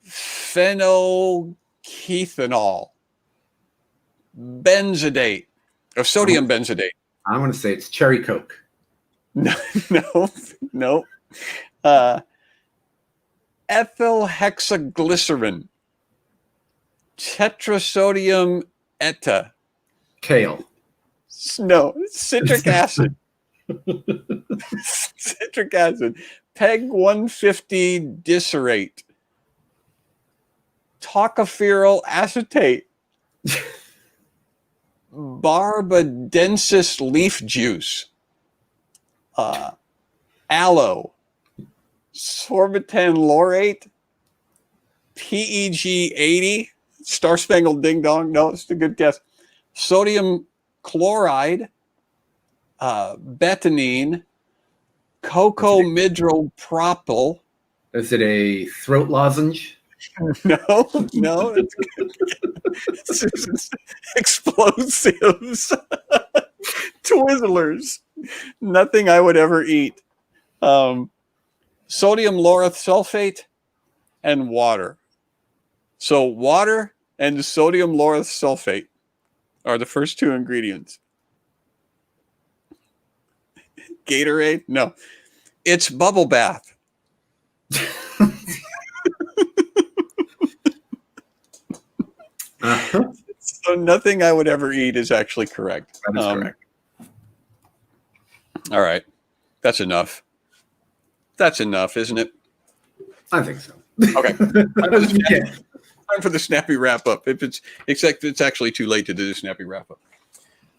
Phenylkethanol. Benzodate. Or sodium benzodate. I'm going to say it's cherry Coke. No. ethyl hexaglycerin, tetrasodium eta. Kale. No, citric acid. Citric acid. Peg 150 dicerate. Tocopherol acetate. Barbadensis leaf juice. Aloe. Sorbitan laurate. PEG 80. Star Spangled Ding Dong. No, it's a good guess. Sodium chloride. Bethanine. Cocomidropropyl. Is it a throat lozenge? No, it's good. Explosives. Twizzlers. Nothing I would ever eat. Sodium lauryl sulfate and water. So water and sodium lauryl sulfate are the first two ingredients. Gatorade? No. It's bubble bath. So nothing I would ever eat is actually correct. That is correct. All right. That's enough. That's enough, isn't it? I think so. Okay. Time for the snappy wrap up. It's actually too late to do the snappy wrap up.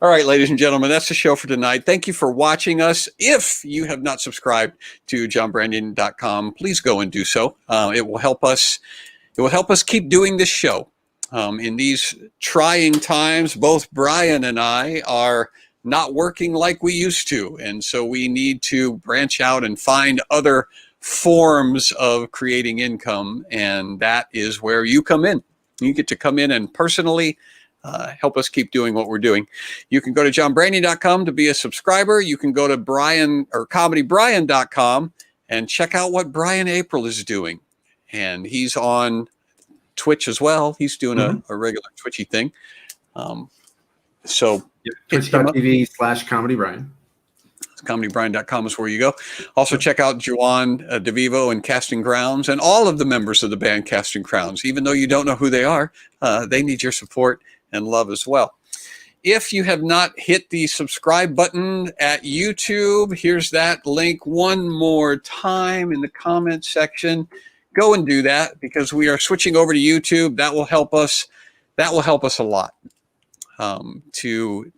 All right, ladies and gentlemen, that's the show for tonight. Thank you for watching us. If you have not subscribed to johnbranyan.com, please go and do so. It will help us. It will help us keep doing this show. In these trying times, both Brian and I are not working like we used to, and so we need to branch out and find other forms of creating income, and that is where you come in. You get to come in and personally help us keep doing what we're doing. You can go to johnbranyan.com to be a subscriber. You can go to comedybrian.com and check out what Brian April is doing. And he's on Twitch as well. He's doing a regular Twitchy thing. So Twitch.tv/comedybrian. comedybrian.com is where you go. Also check out Juan DeVivo and Casting Crowns and all of the members of the band Casting Crowns. Even though you don't know who they are, they need your support and love as well. If you have not hit the subscribe button at YouTube, here's that link one more time in the comment section. Go and do that because we are switching over to YouTube. That will help us. That will help us a lot to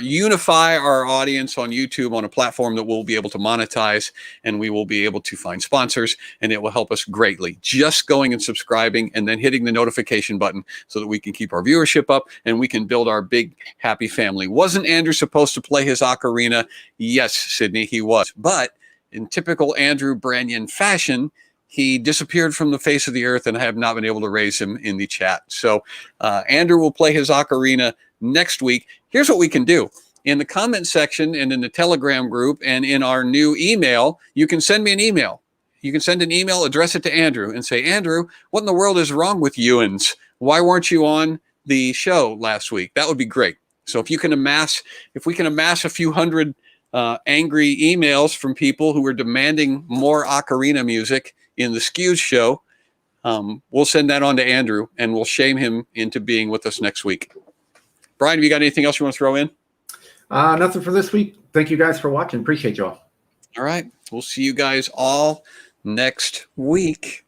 unify our audience on YouTube on a platform that we'll be able to monetize, and we will be able to find sponsors, and it will help us greatly. Just going and subscribing and then hitting the notification button so that we can keep our viewership up and we can build our big happy family. Wasn't Andrew supposed to play his ocarina? Yes, Sydney, he was. But in typical Andrew Branyan fashion, he disappeared from the face of the earth, and I have not been able to raise him in the chat. So Andrew will play his ocarina next week. Here's what we can do. In the comment section and in the Telegram group and in our new email, you can send me an email. You can send an email, address it to Andrew, and say, Andrew, what in the world is wrong with Ewans? Why weren't you on the show last week? That would be great. So if we can amass a few hundred angry emails from people who are demanding more ocarina music in the Skews show, we'll send that on to Andrew and we'll shame him into being with us next week. Brian, have you got anything else you want to throw in? Nothing for this week. Thank you guys for watching. Appreciate y'all. All right. We'll see you guys all next week.